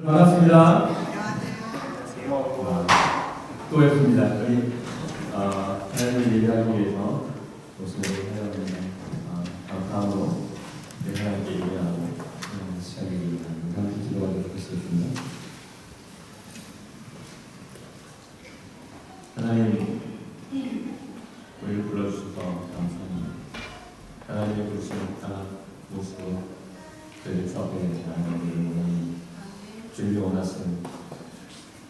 반갑습니다. 또 뵙습니다. 저희 하나님을 예배하기 위해서 모습을 하였는데 다음으로 하나님께 예배하고 시작이 함께 기도하도록 하겠습니다. 하나님, 우리를 불러주셔서 감사합니다. 하나님의 부르심 따라 모습으로 저희 사업에 하나님을 원하니 주님이 원하시는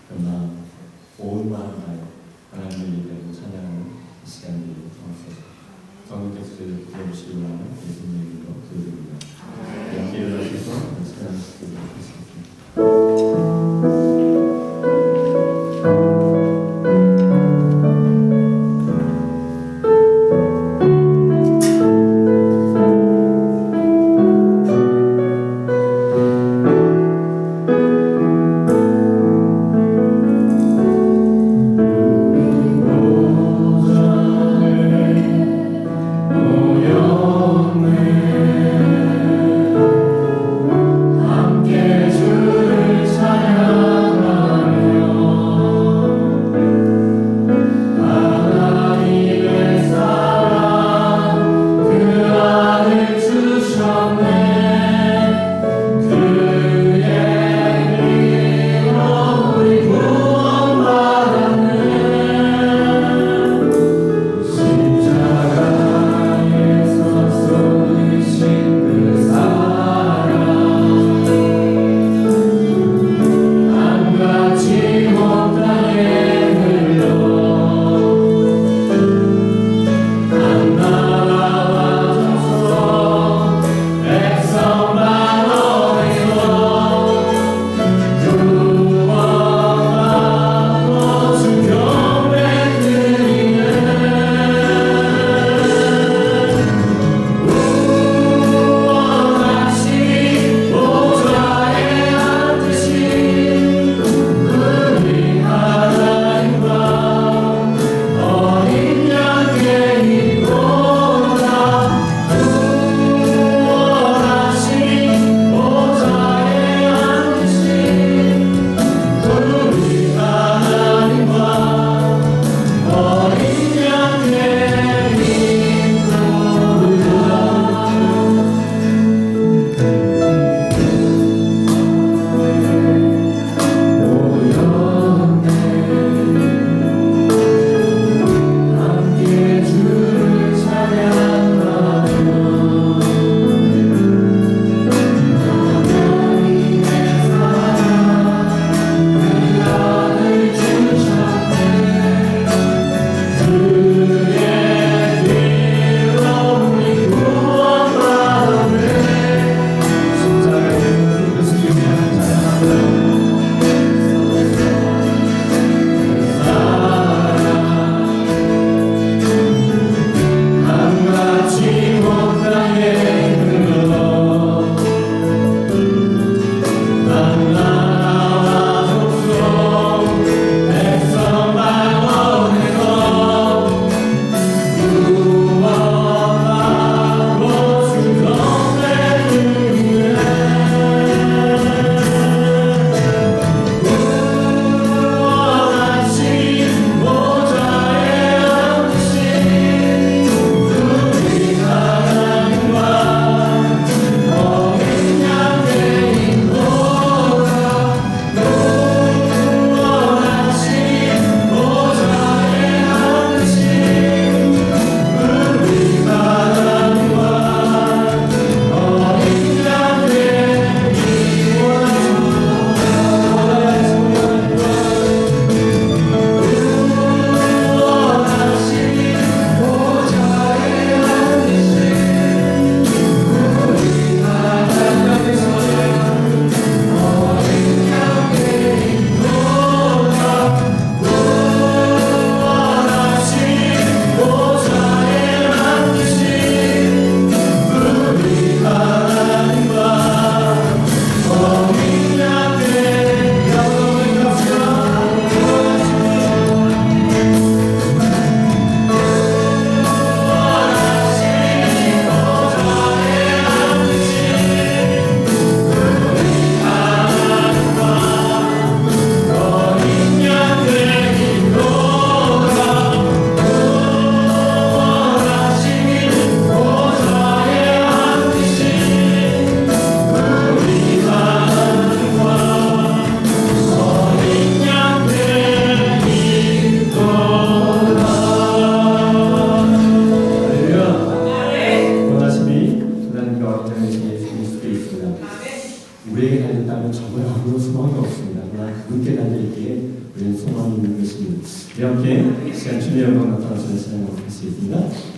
그러나 온 마음 다해 하나님을 예배하고 찬양하는 이 시간이 되도록 하옵소서. 성령 텍스트를 들어주시기 원하는 예수님의 이름으로 기도드립니다. 함께 일어나셔서 시간을 드리도록 하겠습니다. 함께 주 우리에게 달렸다면 저보다 아무런 소망이 없습니다. 그러나 그분께 달려있기에 우리는 소망이 있는 것입니다. 우리 함께 시간 주님의 영광 나타나시는 찬양을 하시겠습니다.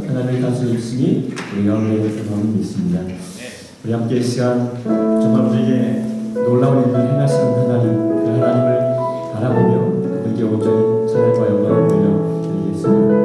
하나님의 다스리심이 우리 가운데 있음을 믿습니다. 우리 함께 이 시간 정말 우리에게 놀라운 일을 행하시는 하나님, 그 하나님을 바라보며 그분께 온전히 찬양과 영광을 돌려드리겠습니다.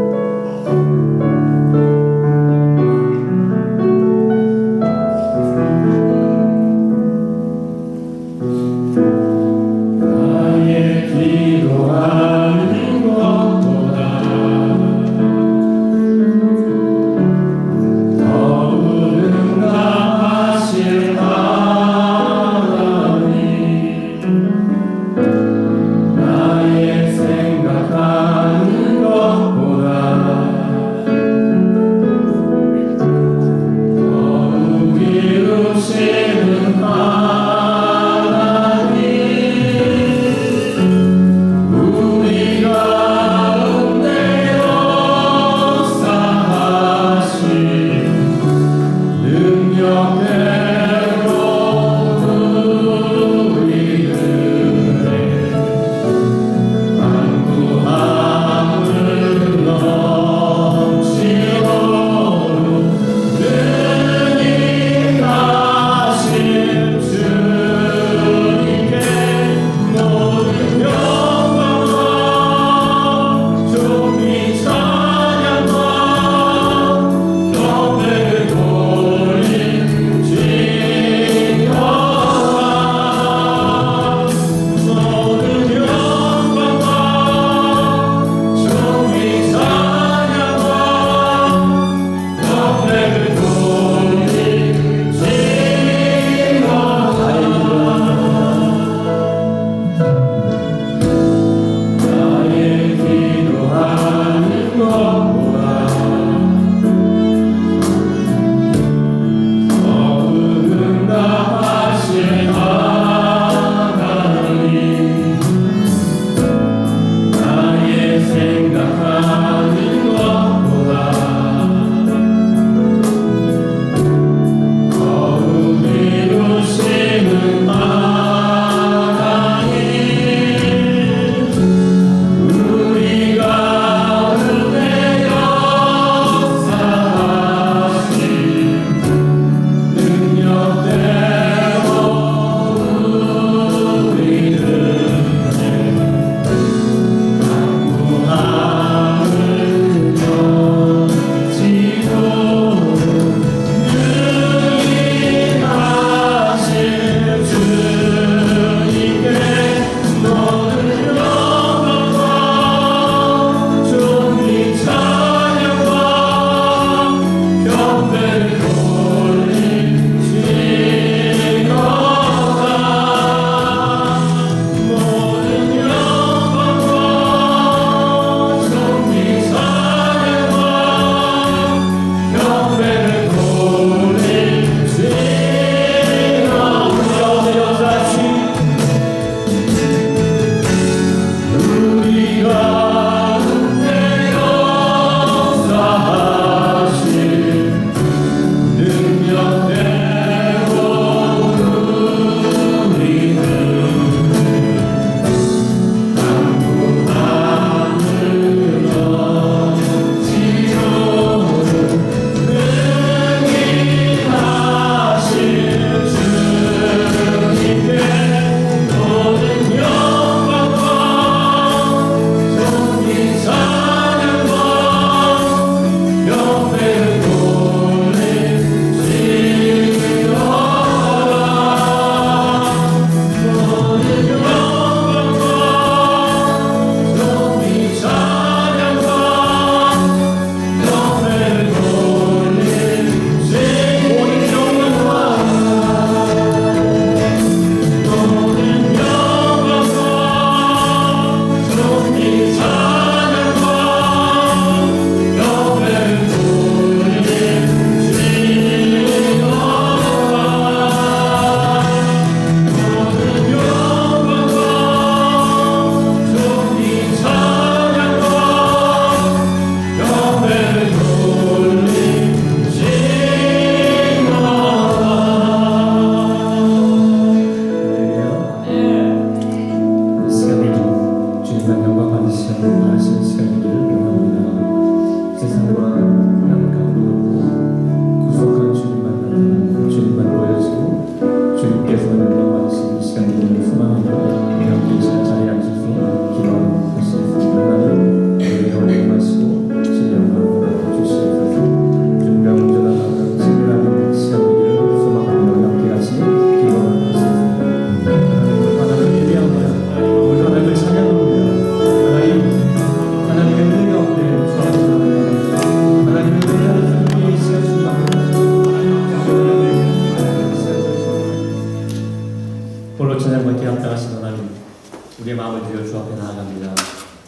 우리의 마음을 들여 주 앞에 나아갑니다.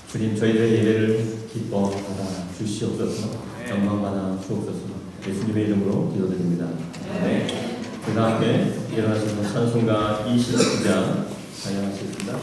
주님, 저희들의 예배를 기뻐 받아 주시옵소서. 영광 받아 주옵소서. 예수님의 이름으로 기도드립니다. 네. 그 함께 일어나셔서 찬송가 29장 찬양하시겠습니다.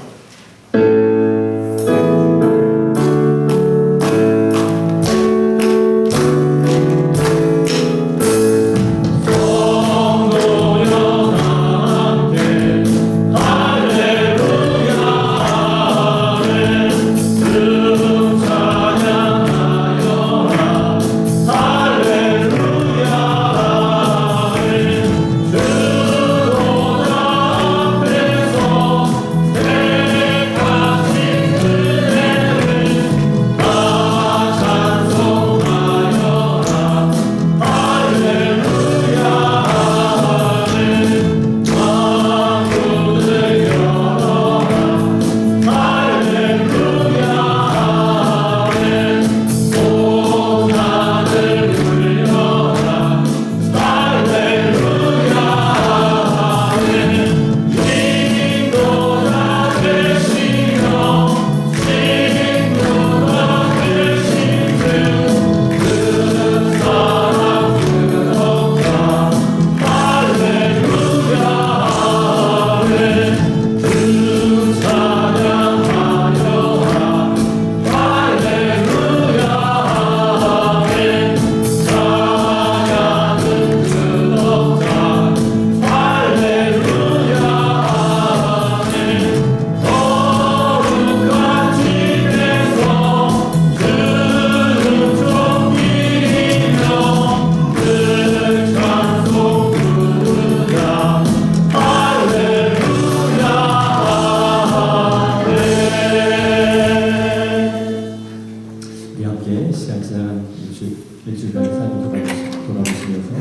일주일간의 삶을 돌아보시면서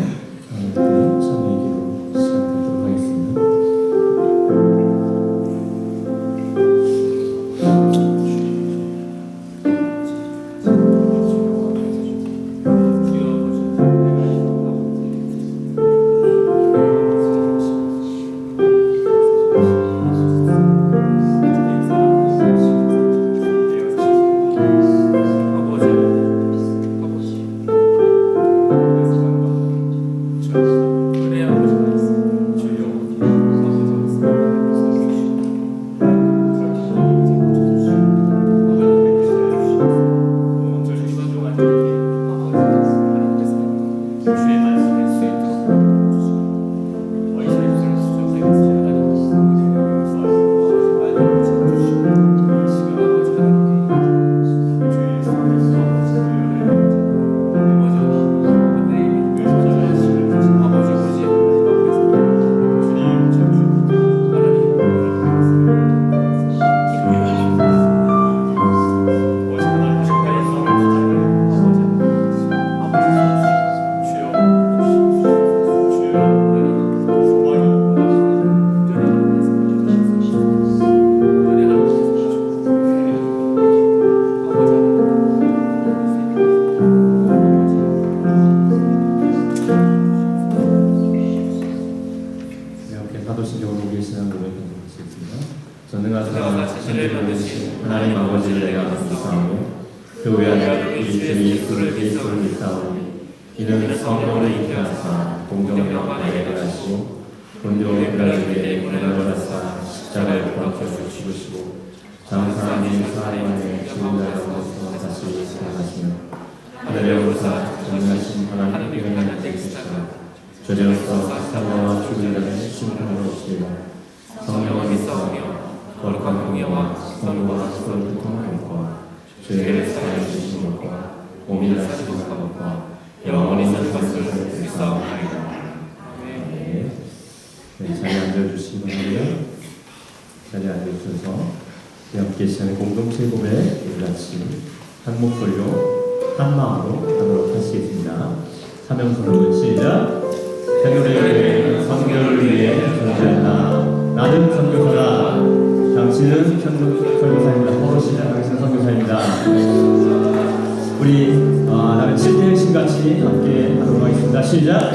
하나님께 참여의 기도 시간 갖도록 하겠습니다. 하나님 아버지를 내가 믿사오며 그 외아들 우리 주 예수를 믿사오니 이는 성령을 잉태하사 공정령 나에게 하시고 본종 그라주에 고난을 받사 십자가에 못 죽으시고 장사하님 사람 안에 죽은 자 가운데서 다시 살아나시며 하늘에 오르사 전능하신 하나님의 영광을 되시사 저리로서 사망과 죽은 자를 심판하러 오시리라. 성령을 믿사오며 거룩한 공예와 성도와 수고를 통하였고 죄를 사하여 주신 것과 몸이 나시는 것과 영원히 있는 것을 믿사옵나이다. 네, 자리에 앉아주시기 바랍니다. 자리에 앉아주셔서 함께 시간에 공동체 예배 우리 같이 한 목소리로 한 마음으로 하도록 하시겠습니다. 사명선을 시작. 생교대회 선교를 위해 존재한다. 나는 선교사다. 당신은 선교사입니다. 포로시장 당신은 선교사입니다. 우리 나는 7대 신같이 함께 하도록 하겠습니다. 시작.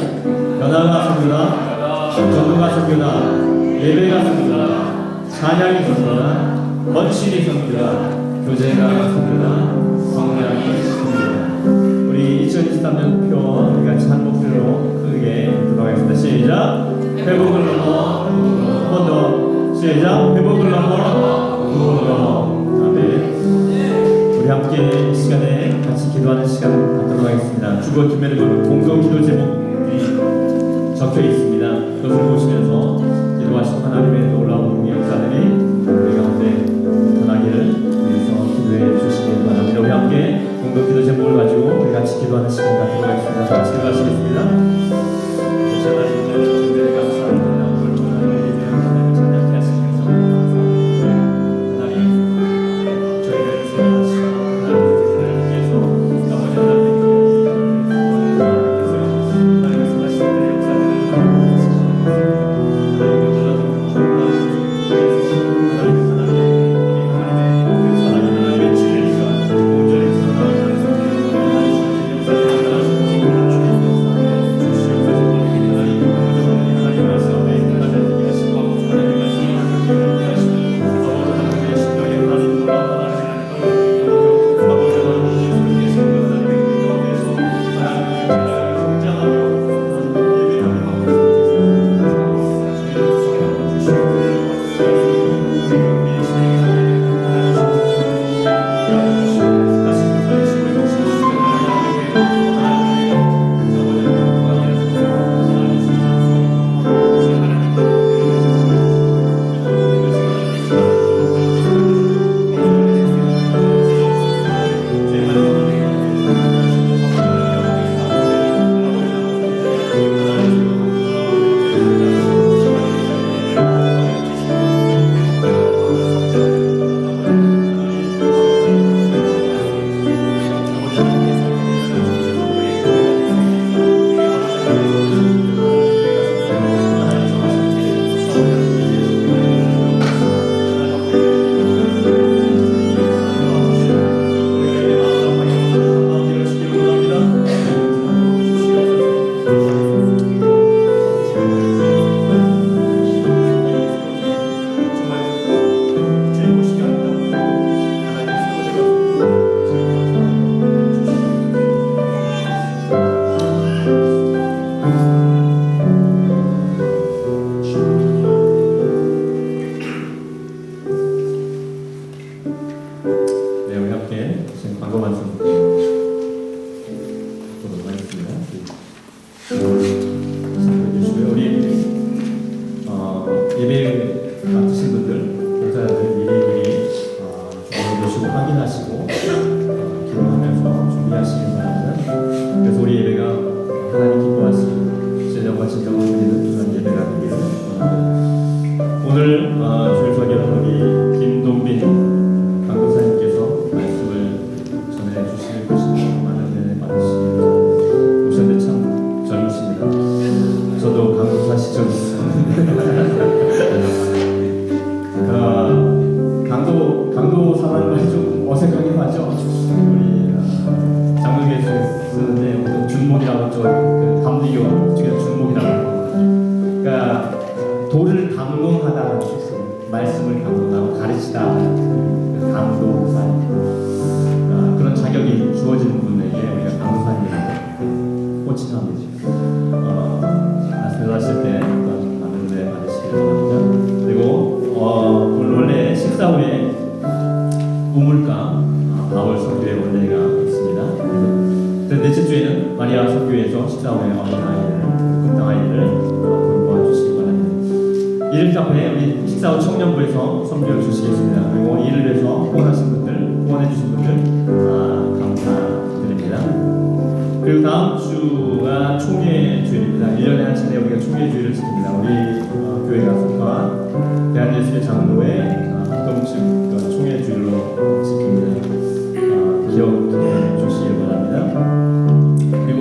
연화가 선교다. 전도가 선교다. 예배가 선교다. 찬양이 선교다. 헌신이 섭니다. 교제가 섭니다. 성량이 섭니다. 우리 2023년 표 우리 같이 한 목소리로 크게 들어가겠습니다. 시작. 회복을 넘어 한 번 더. 시작. 회복을 넘어 아멘. 우리 함께 이 시간에 같이 기도하는 시간을 갖도록 하겠습니다. 주거 기도의 공동 기도 제목이 적혀 있습니다. 그것을 보시면서 기도하신 하나님의 놀라운 역사들이 우리 가운데 전하기를 위해서 기도해 주시기 바랍니다. 우리 함께 공동 기도 제목을 가지고 우리 같이 기도하는 시간 갖도록 하겠습니다. 같이 기도하시겠습니다. 강도 사람을 좀 어색하긴 하죠. 우리 장로교에서 쓰는데 준목이라고 그 감리교 쪽에 준목이라고 하고, 그러니까 도를 감동하다는 뜻이에요. 말씀을 감동하고 가르치다, 그 감동사, 그런 자격이 주어지는 분에게 우리가 강사님이라고 호칭합니다. 말씀을 하실 때 어떤 은혜 받으시길 바랍니다. 그리고 오늘 원래 식사 후에 우물가 바울 선교회 원래가 있습니다. 그래서 넷째 주에는 마리아 선교회에서 식사 후에 어린 아이들, 금당 아이들을 돌보아 주시기 바랍니다. 이를 후에 우리 식사 후 청년부에서 섬겨 주시겠습니다. 그리고 이를 위해서 후원하신 분들, 후원해 주신 분들 감사드립니다. 그리고 다음 주가 총회 주일입니다. 1년에 한 차례 우리가 총회 주일을 지킵니다. 우리 교회가 속한 대한예수의 장로회 동식 총회 주일로 지킵니다. 기억해 주시기 바랍니다. 그리고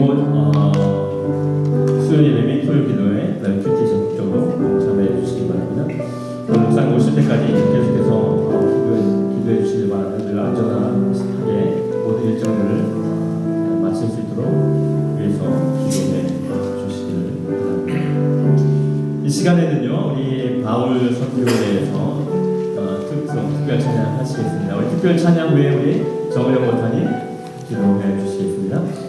수요일 예배 및 토요일 기도회, 그다음에 큐티 적극적으로 참여해 주시기 바랍니다. 목사님 오실 때까지 계속해서 기도해 주시기 바랍니다. 늘 안전하게 모든 일정들을 마칠 수 있도록 위해서 기도해 주시기를 바랍니다. 이 시간에는요, 우리 바울 선교회에서 찬양으로 특별 찬양 하시겠습니다. 우리 특별 찬양 후에 우리 정우영 목사님 기도해 주시겠습니다.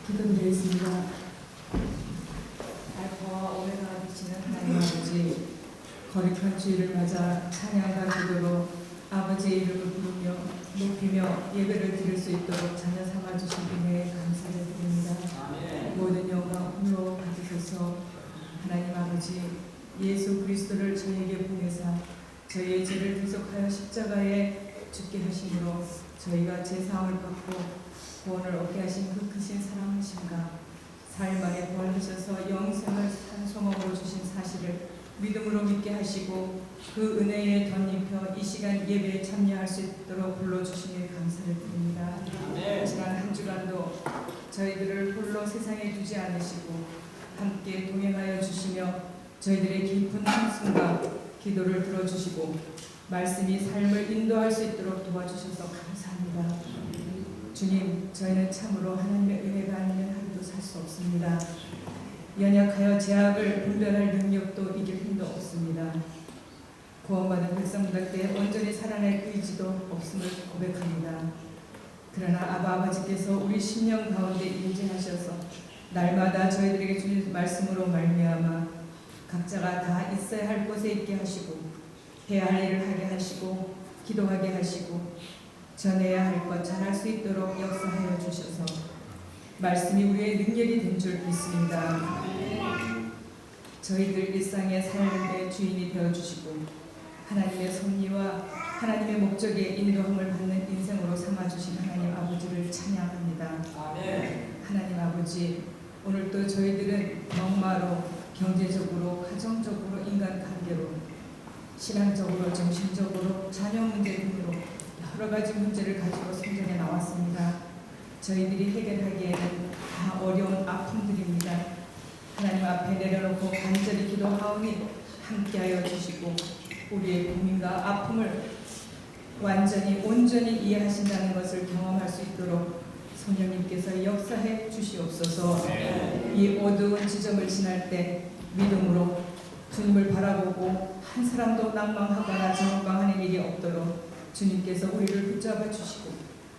기도드리겠습니다. 알파와 오메가 되시는 하나님 아버지, 거룩한 주일을 맞아 찬양과 기도로 아버지의 이름을 부르며 높이며 예배를 드릴 수 있도록 자녀 삼아주신 은혜에 감사를 드립니다. 모든 영광 홀로 받으셔서 하나님 아버지 예수 그리스도를 저에게 보내사 저희의 죄를 대속하여 십자가에 죽게 하심으로 저희가 제사함을 받고 구원을 얻게 하신 그 크신 사랑하심과 사흘만에 부활하셔서 영생을 산소먹으로 주신 사실을 믿음으로 믿게 하시고 그 은혜에 덧입혀 이 시간 예배에 참여할 수 있도록 불러주시니 감사를 드립니다. 지난 한 주간도 저희들을 홀로 세상에 두지 않으시고 함께 동행하여 주시며 저희들의 깊은 한숨과 기도를 들어주시고 말씀이 삶을 인도할 수 있도록 도와주셔서 감사합니다. 주님, 저희는 참으로 하나님의 은혜가 아니면 하루도 살 수 없습니다. 연약하여 죄악을 분별할 능력도 이길 힘도 없습니다. 구원받은 백성들께 온전히 살아낼 의지도 없음을 고백합니다. 그러나 아버지께서 우리 심령 가운데 임재하셔서 날마다 저희들에게 주신 말씀으로 말미암아 각자가 다 있어야 할 곳에 있게 하시고 해야 할 일을 하게 하시고 기도하게 하시고 전해야 할 것 잘할 수 있도록 역사하여 주셔서 말씀이 우리의 능력이 된 줄 믿습니다. 저희들 일상의 삶의 주인이 되어주시고 하나님의 섭리와 하나님의 목적에 인도함을 받는 인생으로 삼아주신 하나님 아버지를 찬양합니다. 하나님 아버지, 오늘도 저희들은 영마로, 경제적으로, 가정적으로, 인간관계로, 신앙적으로, 정신적으로, 자녀 문제 등으로 여러 가지 문제를 가지고 성전에 나왔습니다. 저희들이 해결하기에는 다 어려운 아픔들입니다. 하나님 앞에 내려놓고 간절히 기도하오니 함께하여 주시고 우리의 고민과 아픔을 완전히 온전히 이해하신다는 것을 경험할 수 있도록 성령님께서 역사해 주시옵소서. 이 어두운 지점을 지날 때 믿음으로 주님을 바라보고 한 사람도 낭망하거나 절망하는 일이 없도록 주님께서 우리를 붙잡아 주시고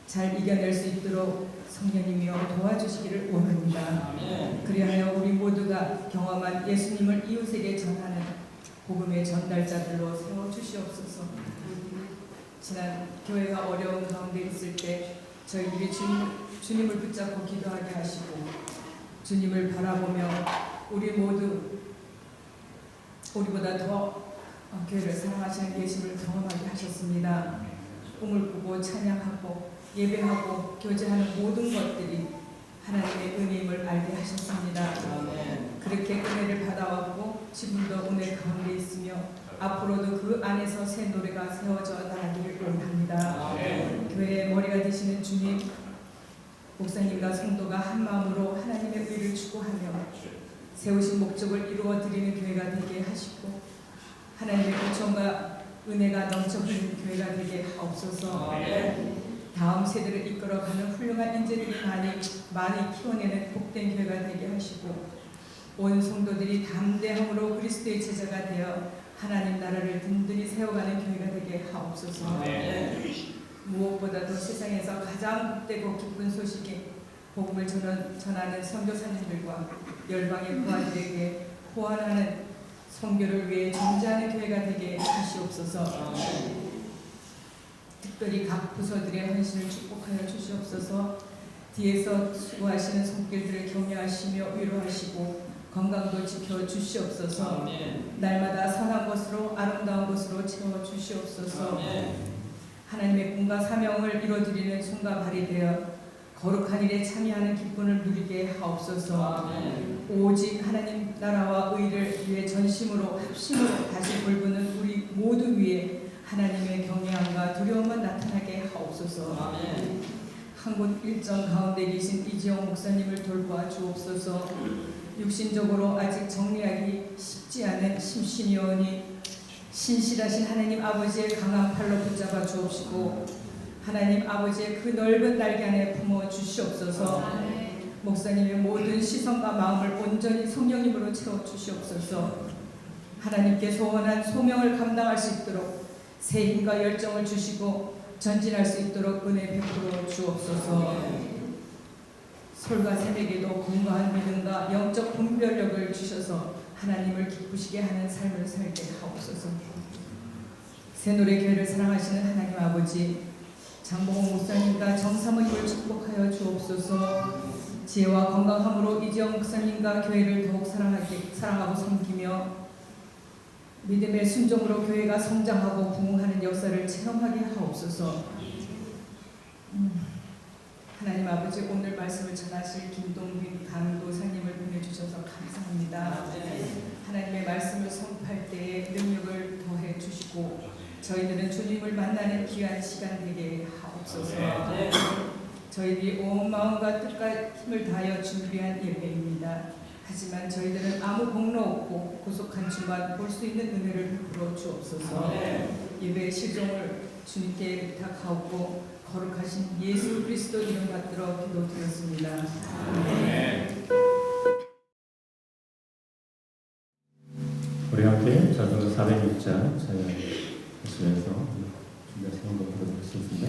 잘 이겨낼 수 있도록 성령님이여 도와주시기를 원합니다. 그리하여 우리 모두가 경험한 예수님을 이웃에게 전하는 복음의 전달자들로 세워주시옵소서. 지난 교회가 어려운 가운데 있을 때 저희들이 주님을 붙잡고 기도하게 하시고 주님을 바라보며 우리 모두 우리보다 더 교회를 사랑하시는 예수를 경험하게 하셨습니다. 꿈을 꾸고 찬양하고 예배하고 교제하는 모든 것들이 하나님의 은혜임을 알게 하셨습니다. 그렇게 은혜를 받아왔고 지금도 은혜 가운데 있으며 앞으로도 그 안에서 새 노래가 세워져 나가기를 원합니다. 교회의 머리가 되시는 주님, 목사님과 성도가 한 마음으로 하나님의 의를 추구하며 세우신 목적을 이루어 드리는 교회가 되게 하시고 하나님의 구원과 은혜가 넘쳐 흐르는 교회가 되게 하옵소서. 다음 세대를 이끌어가는 훌륭한 인재들이 많이 키워내는 복된 교회가 되게 하시고 온 성도들이 담대함으로 그리스도의 제자가 되어 하나님 나라를 든든히 세워가는 교회가 되게 하옵소서. 무엇보다도 세상에서 가장 복되고 기쁜 소식이 복음을 전하는 선교사님들과 열방의 부하들에게 호환하는 선교를 위해 존재하는 교회가 되게 하시옵소서. 특별히 각 부서들의 헌신을 축복하여 주시옵소서. 뒤에서 수고하시는 손길들을 격려하시며 위로하시고 건강도 지켜주시옵소서. 날마다 선한 것으로 아름다운 것으로 채워주시옵소서. 하나님의 꿈과 사명을 이루어드리는 손과 발이 되어 거룩한 일에 참여하는 기쁨을 누리게 하옵소서. 오직 하나님 나라와 의를 위해 전심으로 합심으로 다시 불부는 우리 모두 위에 하나님의 경외함과 두려움만 나타나게 하옵소서. 한국 일정 가운데 계신 이지영 목사님을 돌보아 주옵소서. 육신적으로 아직 정리하기 쉽지 않은 심신이오니 신실하신 하나님 아버지의 강한 팔로 붙잡아 주옵시고 하나님 아버지의 그 넓은 날개 안에 품어 주시옵소서. 목사님의 모든 시선과 마음을 온전히 성령님으로 채워 주시옵소서. 하나님께 소원한 소명을 감당할 수 있도록 새 힘과 열정을 주시고 전진할 수 있도록 은혜 베풀어 주옵소서. 솔과 새에게도 건강한 믿음과 영적 분별력을 주셔서 하나님을 기쁘시게 하는 삶을 살게 하옵소서. 새노래 교회를 사랑하시는 하나님 아버지, 장봉호 목사님과 정사모님을 축복하여 주옵소서. 지혜와 건강함으로 이지영 목사님과 교회를 더욱 사랑하고 섬기며 믿음의 순종으로 교회가 성장하고 부흥하는 역사를 체험하게 하옵소서. 하나님 아버지, 오늘 말씀을 전하실 김동빈 강도사님을 보내주셔서 감사합니다. 하나님의 말씀을 선포할 때에 능력을 더해 주시고 저희들은 주님을 만나는 귀한 시간 되게 하옵소서. 저희들이 온 마음과 뜻과 힘을 다하여 준비한 예배입니다. 하지만 저희들은 아무 공로 없고 고속한 주만 볼 수 있는 은혜를 베풀어 주옵소서. 예배의 실종을 주님께 부탁하옵고 거룩하신 예수 그리스도 이름 받들어 기도드렸습니다. 우리 함께 자전거 406자 찬양하시면서 준비하신 한번 부르겠습니다.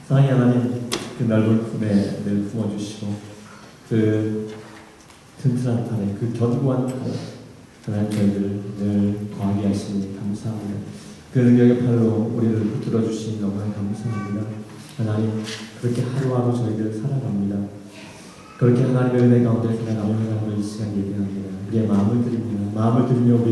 사랑의 하나님, 그 넓은 품에 늘 품어주시고 그 튼튼한 팔에, 그 견고한 팔에 하나님 저희들을 늘 거하게 하시니 감사합니다. 그 능력의 팔로 우리를 붙들어 주시니 너무나 감사합니다. 하나님, 그렇게 하루하루 저희들 살아갑니다. 그렇게 하나님의 은혜 가운데 살아가며 하나님을 이 시간 예배합니다. 우리의 마음을 드립니다. 마음을 드리며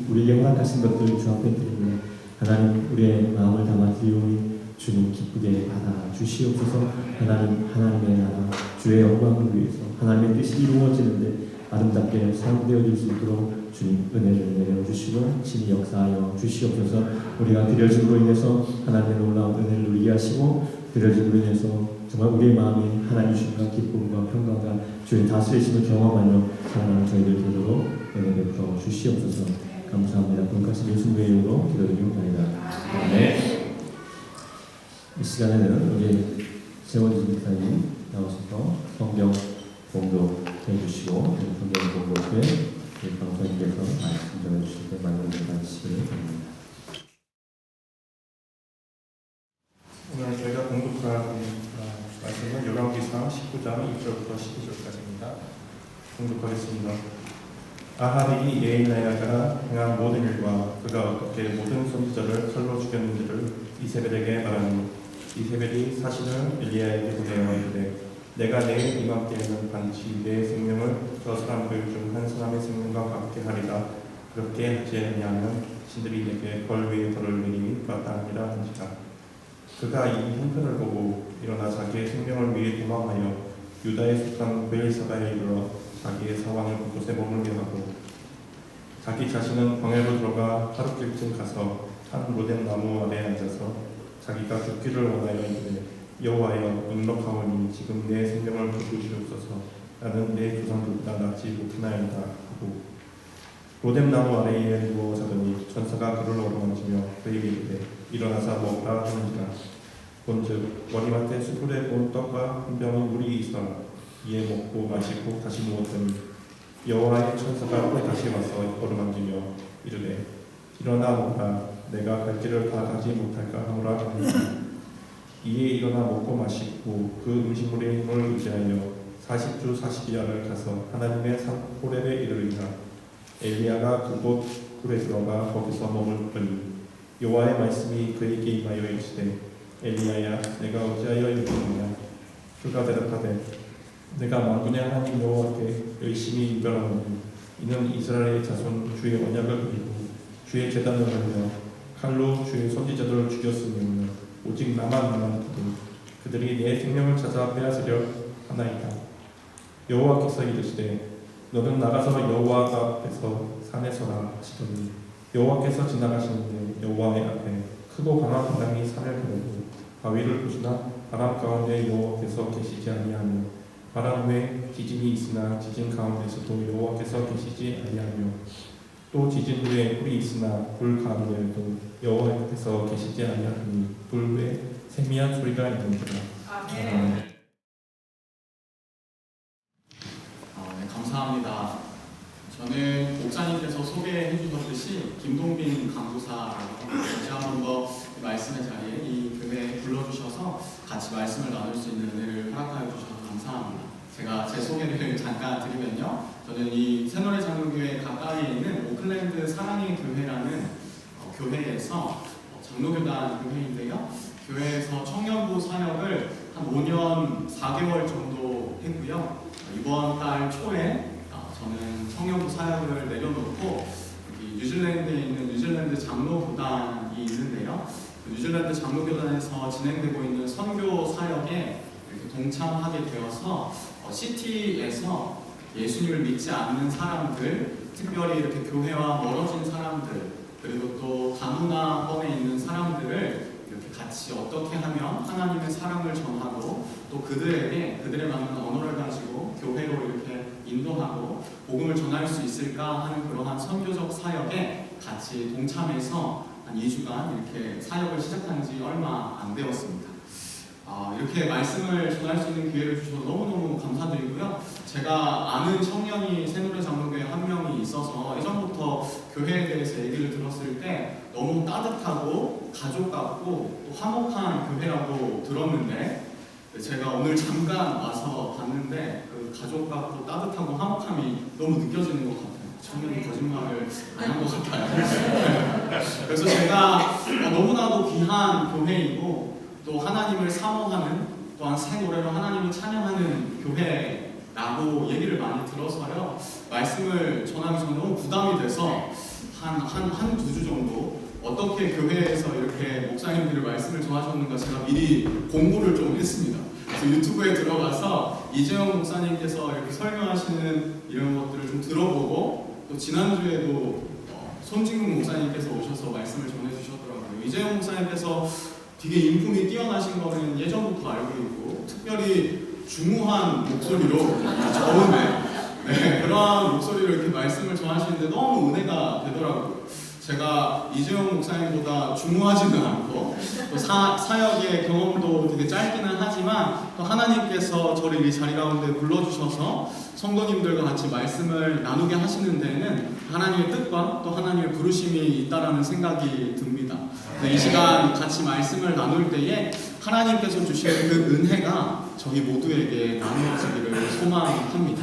우리에게 허락하신 것들 주 앞에 드립니다. 하나님, 우리의 마음을 담아 드리오니 주님 기쁘게 받아 주시옵소서. 하나님의 나라 주의 영광을 위해서 하나님의 뜻이 이루어지는데 아름답게 사용되어질 수 있도록 주님 은혜를 내려주시고 친히 역사하여 주시옵소서. 우리가 드려짐으로 인해서 하나님의 놀라운 은혜를 누리게 하시고 드려짐으로 인해서 정말 우리의 마음에 하나님 주심과 기쁨과 평강과 주의 다스리심을 경험하며 살아가는 저희들 되도록 은혜 베풀어 주시옵소서. 감사합니다. 돈가스 예수님의 이름으로 기도드립니다. 아멘. 이 시간에는 우리 재원지 집사님 나오셔서 성경 공독 해주시고 성경 공독 후에 방송님께서 말씀 전해주실 때 많은 은혜 받으시기를 바랍니다. 오늘 저희가 공독할 말씀은 열왕기상 19장 1절부터 12절까지입니다. 공독하겠습니다. 아합이 예일나야가 행한 모든 일과 그가 어떻게 모든 선지자를 칼로 죽였는지를 이세벨에게 말하니 이세벨이 사신을 엘리야에게 보내어 이르되 내가 내일 이맘때에는 반드시 내 생명을 저 사람들 중 한 사람의 생명과 같게 하리라. 그렇게 하지 아니하면 신들이 내게 벌 위에 벌을 내리니 마땅하니라 한지라. 그가 이 형편을 보고 일어나 자기의 생명을 위해 도망하여 유다에 속한 베엘사바에 이르러 자기의 사환을 그곳에 머물게 하고 자기 자신은 광야로 들어가 하룻길쯤 가서 한 로뎀 나무 아래 앉아서 자기가 죽기를 원하여 이르되 여호와여 넉넉하오니 지금 내 생명을 거두시옵소서. 나는 내 조상들보다 낫지 못하나이다 하고 로뎀 나무 아래에 누워 자더니 천사가 그를 어루만지며 그에게 이르되 일어나서 먹으라 하는지라. 본즉 머리맡에 숯불에 본 떡과 한 병의 물이 있어라. 이에 먹고 마시고 다시 누웠더니 여호와의 천사가 또 다시 와서 어루만지며 이르되 일어나 먹으라. 내가 갈 길을 다 가지 못할까 하노라 하니라. 이에 일어나 먹고 마시고 그 음식물의 힘을 의지하여 40주 40야를 가서 하나님의 산 호렙에 이르리라. 엘리야가 그곳 굴에 들어가 거기서 머물더니 여호와의 말씀이 그에게 임하여 이르시되 엘리야야 내가 어찌하여 여기 있느냐. 그가 대답하되 내가 만군의 하나님 여호와께 열심히 유별하노니 이는 이스라엘의 자손 주의 언약을 그리고 주의 제단을 하며 칼로 주의 선지자들을 죽였으니 오직 나만 남았거든 그들이 내 생명을 찾아 빼앗으려 하나이다. 여호와께서 이르시되 너는 나가서 여호와 앞에서 산에 서라 하시더니 여호와께서 지나가시는데 여호와의 앞에 크고 강한 바람이 산을 가르고 바위를 부수나 바람 가운데 여호와께서 계시지 아니하며 바람 후에 지진이 있으나 지진 가운데서도 여호와께서 계시지 아니하며 또 지진 후에 불이 있으나 불 가운데에도 여호와께서 계시지 아니하니 불 후에 세미한 소리가 있는지라. 아멘. 네, 감사합니다. 저는 목사님께서 소개해 주셨듯이 김동빈 강도사라고 다시 한 번 더 말씀의 자리에 이 교회에 불러주셔서 같이 말씀을 나눌 수 있는 은혜를 허락하여 주셔서 감사합니다. 제가 제 소개를 잠깐 드리면요. 저는 이 새노래 장로교회 가까이에 있는 오클랜드 사랑의 교회라는 교회에서 장로교단 교회인데요. 교회에서 청년부 사역을 한 5년 4개월 정도 했고요. 이번 달 초에 저는 청년부 사역을 내려놓고 여기 뉴질랜드에 있는 뉴질랜드 장로교단이 있는데요. 그 뉴질랜드 장로교단에서 진행되고 있는 선교 사역에 이렇게 동참하게 되어서 시티에서 예수님을 믿지 않는 사람들, 특별히 이렇게 교회와 멀어진 사람들, 그리고 또 다문화권에 있는 사람들을 이렇게 같이 어떻게 하면 하나님의 사랑을 전하고 또 그들에게 그들에 맞는 언어를 가지고 교회로 이렇게 인도하고 복음을 전할 수 있을까 하는 그러한 선교적 사역에 같이 동참해서 한 2주간 이렇게 사역을 시작한 지 얼마 안 되었습니다. 이렇게 말씀을 전할 수 있는 기회를 주셔서 너무너무 감사드리고요. 제가 아는 청년이 새노래 장로교회 한 명이 있어서 예전부터 교회에 대해서 얘기를 들었을 때 너무 따뜻하고 가족 같고 또 화목한 교회라고 들었는데 제가 오늘 잠깐 와서 봤는데 그 가족 같고 따뜻하고 화목함이 너무 느껴지는 것 같아요. 청년이 거짓말을 안 한 것 같아요. 그래서 제가 너무나도 귀한 교회이고 또 하나님을 사모하는 또한 새 노래로 하나님을 찬양하는 교회라고 얘기를 많이 들어서요. 말씀을 전하기 전에 너무 부담이 돼서 한 2주 정도 어떻게 교회에서 이렇게 목사님들이 말씀을 전하셨는가 제가 미리 공부를 좀 했습니다. 그래서 유튜브에 들어가서 이재영 목사님께서 이렇게 설명하시는 이런 것들을 좀 들어보고 또 지난주에도 손진국 목사님께서 오셔서 말씀을 전해주셨더라고요. 이재영 목사님께서 되게 인품이 뛰어나신 거는 예전부터 알고 있고 특별히 중후한 목소리로 저음에 그러한 목소리로 이렇게 말씀을 전하시는데 너무 은혜가 되더라고요. 제가 이재용 목사님보다 중후하지는 않고 또 사역의 경험도 되게 짧기는 하지만 또 하나님께서 저를 이 자리 가운데 불러주셔서 성도님들과 같이 말씀을 나누게 하시는 데에는 하나님의 뜻과 또 하나님의 부르심이 있다라는 생각이 듭니다. 이 시간 같이 말씀을 나눌 때에 하나님께서 주시는 그 은혜가 저희 모두에게 나누어지기를 소망합니다.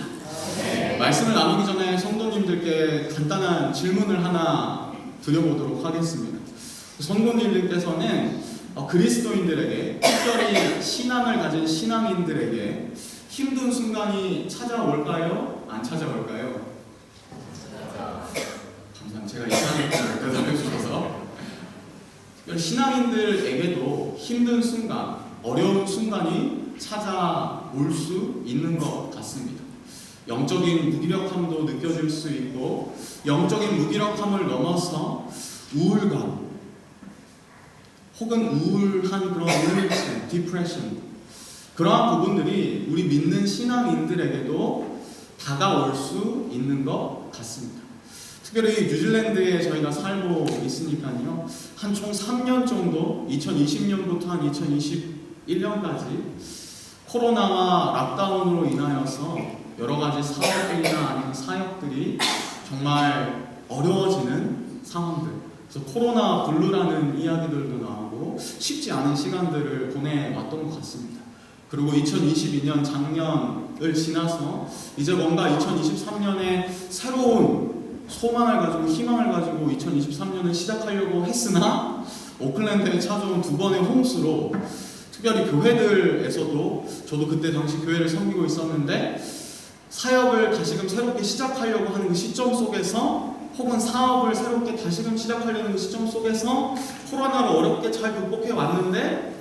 말씀을 나누기 전에 성도님들께 간단한 질문을 하나 드려보도록 하겠습니다. 성도님들께서는 그리스도인들에게, 특별히 신앙을 가진 신앙인들에게 힘든 순간이 찾아올까요? 안 찾아올까요? 감사합니다. 제가 이상하게 대답해 주셔서. 신앙인들에게도 힘든 순간, 어려운 순간이 찾아올 수 있는 것 같습니다. 영적인 무기력함도 느껴질 수 있고, 영적인 무기력함을 넘어서 우울감, 혹은 우울한 그런 우울증, 디프레션, 그러한 부분들이 우리 믿는 신앙인들에게도 다가올 수 있는 것 같습니다. 특별히 뉴질랜드에 저희가 살고 있으니까요, 한 총 3년 정도, 2020년부터 한 2021년까지 코로나와 락다운으로 인하여서 여러 가지 사업들이나 아니면 사역들이 정말 어려워지는 상황들, 그래서 코로나 블루라는 이야기들도 나오고 쉽지 않은 시간들을 보내왔던 것 같습니다. 그리고 2022년 작년을 지나서 이제 뭔가 2023년에 새로운 소망을 가지고 희망을 가지고 2023년을 시작하려고 했으나 오클랜드에 찾아온 두 번의 홍수로 특별히 교회들에서도, 저도 그때 당시 교회를 섬기고 있었는데, 사역을 다시금 새롭게 시작하려고 하는 그 시점 속에서, 혹은 사업을 새롭게 다시금 시작하려는 그 시점 속에서 코로나를 어렵게 잘 극복해 왔는데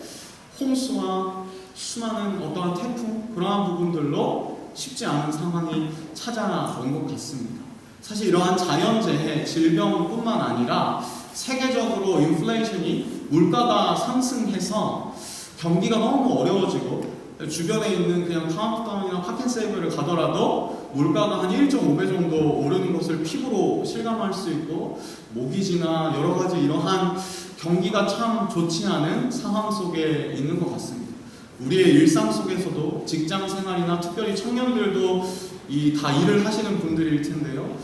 홍수와 수많은 어떠한 태풍, 그러한 부분들로 쉽지 않은 상황이 찾아온 것 같습니다. 사실 이러한 자연재해, 질병뿐만 아니라 세계적으로 인플레이션이, 물가가 상승해서 경기가 너무 어려워지고, 주변에 있는 그냥 카운트다운이나 파켄세이브를 가더라도 물가가 한 1.5배 정도 오르는 것을 피부로 실감할 수 있고, 모기지나 여러 가지 이러한 경기가 참 좋지 않은 상황 속에 있는 것 같습니다. 우리의 일상 속에서도 직장 생활이나 특별히 청년들도 다 일을 하시는 분들일 텐데요,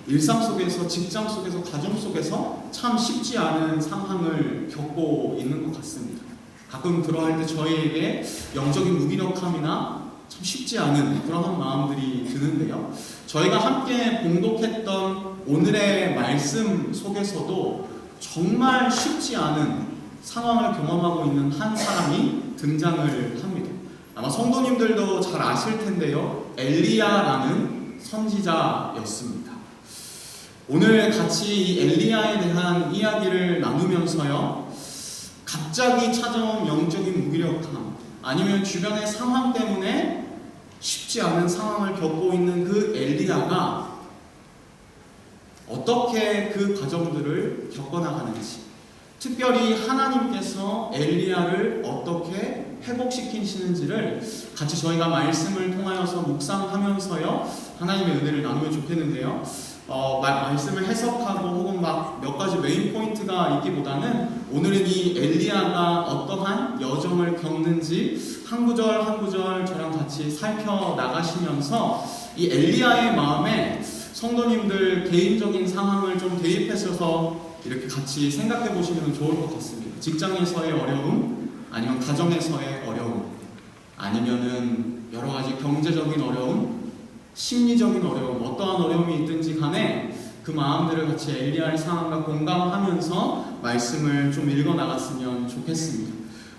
일상 속에서, 직장 속에서, 가정 속에서 참 쉽지 않은 상황을 겪고 있는 것 같습니다. 가끔 그러할 때 저희에게 영적인 무기력함이나 참 쉽지 않은 그러한 마음들이 드는데요, 저희가 함께 봉독했던 오늘의 말씀 속에서도 정말 쉽지 않은 상황을 경험하고 있는 한 사람이 등장을 합니다. 아마 성도님들도 잘 아실 텐데요, 엘리야라는 선지자였습니다. 오늘 같이 이 엘리야에 대한 이야기를 나누면서요, 갑자기 찾아온 영적인 무기력함, 아니면 주변의 상황 때문에 쉽지 않은 상황을 겪고 있는 그 엘리야가 어떻게 그 과정들을 겪어나가는지, 특별히 하나님께서 엘리야를 어떻게 회복시키시는지를 같이 저희가 말씀을 통하여서 묵상하면서요, 하나님의 은혜를 나누면 좋겠는데요, 말씀을 해석하고 혹은 막 몇 가지 메인 포인트가 있기보다는 오늘은 이 엘리야가 어떠한 여정을 겪는지 한 구절 한 구절 저랑 같이 살펴나가시면서 이 엘리야의 마음에 성도님들 개인적인 상황을 좀 대입하셔서 이렇게 같이 생각해 보시면 좋을 것 같습니다. 직장에서의 어려움, 아니면 가정에서의 어려움, 아니면은 여러 가지 경제적인 어려움, 심리적인 어려움, 어떠한 어려움이 있든지 간에 그 마음들을 같이 엘리야의 상황과 공감하면서 말씀을 좀 읽어 나갔으면 좋겠습니다.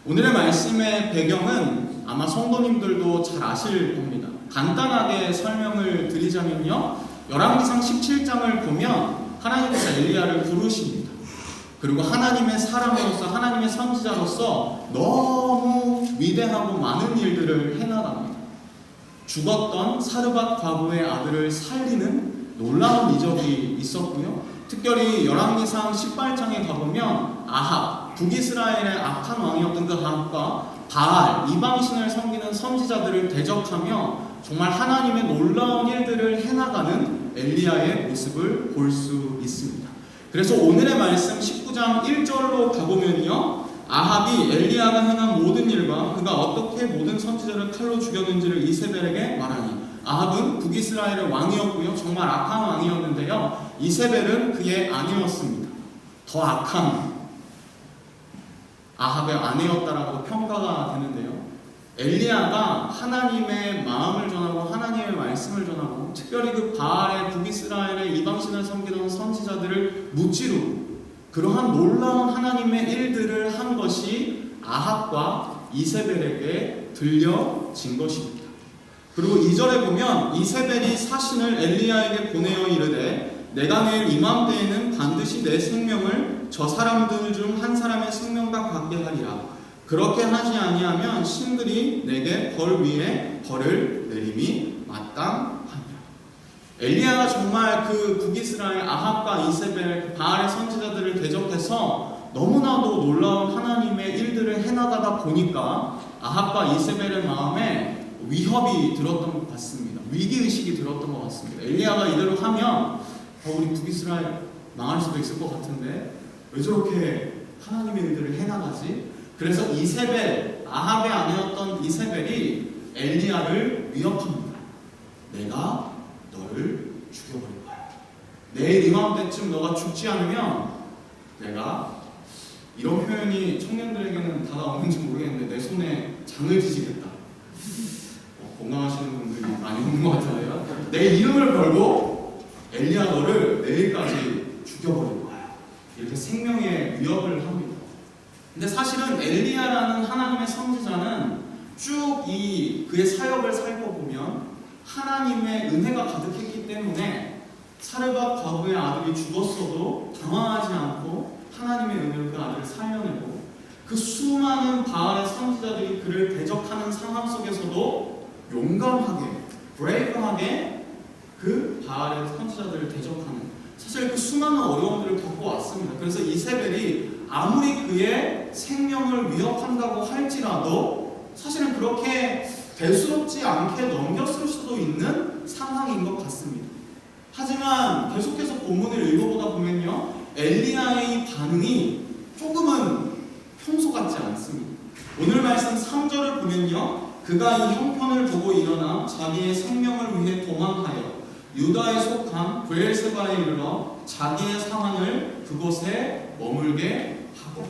오늘의 말씀의 배경은 아마 성도님들도 잘 아실 겁니다. 간단하게 설명을 드리자면요, 열왕기상 17장을 보면 하나님께서 엘리야를 부르십니다. 그리고 하나님의 사람으로서, 하나님의 선지자로서 너무 위대하고 많은 일들을 해나갑니다. 죽었던 사르밧 과부의 아들을 살리는 놀라운 이적이 있었고요, 특별히 열왕기상 18장에 가보면 아합, 북이스라엘의 악한 왕이었던 그 아합과 바알, 이방신을 섬기는 선지자들을 대적하며 정말 하나님의 놀라운 일들을 해나가는 엘리야의 모습을 볼 수 있습니다. 그래서 오늘의 말씀 19장 1절로 가보면요, 아합이 엘리야가 행한 모든 일과 그가 어떻게 모든 선지자를 칼로 죽였는지를 이세벨에게 말하니, 아합은 북이스라엘의 왕이었고요, 정말 악한 왕이었는데요, 이세벨은 그의 아내였습니다. 더 악한 아합의 아내였다라고 평가가 되는데요, 엘리야가 하나님의 마음을 전하고 하나님의 말씀을 전하고 특별히 그 바알의 북이스라엘의 이방신을 섬기던 선지자들을 무찌르고 그러한 놀라운 하나님의 일들을 한 것이 아합과 이세벨에게 들려진 것입니다. 그리고 2절에 보면 이세벨이 사신을 엘리야에게 보내어 이르되 내가 내일 이맘때에는 반드시 내 생명을 저 사람들 중 한 사람의 생명과 같게 하리라. 그렇게 하지 아니하면 신들이 내게 벌 위에 벌을 내림이 마땅하니라. 엘리야가 정말 그 북이스라엘 아합과 이세벨 그 바알의 선지자들을 대적해서 너무나도 놀라운 하나님의 일들을 해나가다 보니까 아합과 이세벨의 마음에 위협이 들었던 것 같습니다. 위기의식이 들었던 것 같습니다. 엘리야가 이대로 하면 우리 북이스라엘 망할 수도 있을 것 같은데 왜 저렇게 하나님의 일들을 해나가지? 그래서 이세벨, 아합의 아내였던 이세벨이 엘리야를 위협합니다. 내가 너를 죽여버릴 거야. 내일 이맘때쯤 너가 죽지 않으면 내가, 이런 표현이 청년들에게는 다가오는지 모르겠는데, 내 손에 장을 지지겠다. 공감하시는 분들이 많이 없는 것 같아요. 내 이름을 걸고 엘리야 너를 내일까지 죽여버릴 거야. 이렇게 생명의 위협을 합니다. 근데 사실은 엘리야라는 하나님의 선지자는 쭉 그의 사역을 살펴보면 하나님의 은혜가 가득했기 때문에 사르밧 과부의 아들이 죽었어도 당황하지 않고 하나님의 은혜로 그 아들을 살려내고, 그 수많은 바알의 선지자들이 그를 대적하는 상황 속에서도 용감하게, 브레이브하게 그 바알의 선지자들을 대적하는, 사실 그 수많은 어려움들을 겪어왔습니다. 그래서 이세벨이 아무리 그의 생명을 위협한다고 할지라도 사실은 그렇게 대수롭지 않게 넘겼을 수도 있는 상황인 것 같습니다. 하지만 계속해서 본문을 읽어보다 보면요, 엘리야의 반응이 조금은 평소 같지 않습니다. 오늘 말씀 3절을 보면요, 그가 이 형편을 보고 일어나 자기의 생명을 위해 도망하여 유다에 속한 브엘세바에 이르러 자기의 상황을 그곳에 머물게 하고,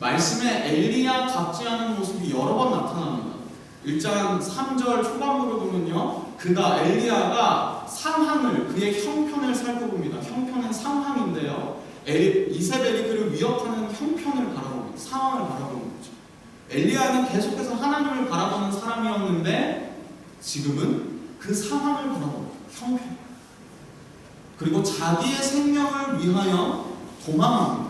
말씀에 엘리야답지 않은 모습이 여러 번 나타납니다. 1장 3절 초반부를 보면요, 엘리야가 상황을, 그의 형편을 살펴봅니다. 형편은 상황인데요, 이세벨이 그를 위협하는 형편을 바라봅니다. 상황을 바라보는 거죠. 엘리야는 계속해서 하나님을 바라보는 사람이었는데 지금은 그 상황을 바라보는 형편, 그리고 자기의 생명을 위하여 도망합니다.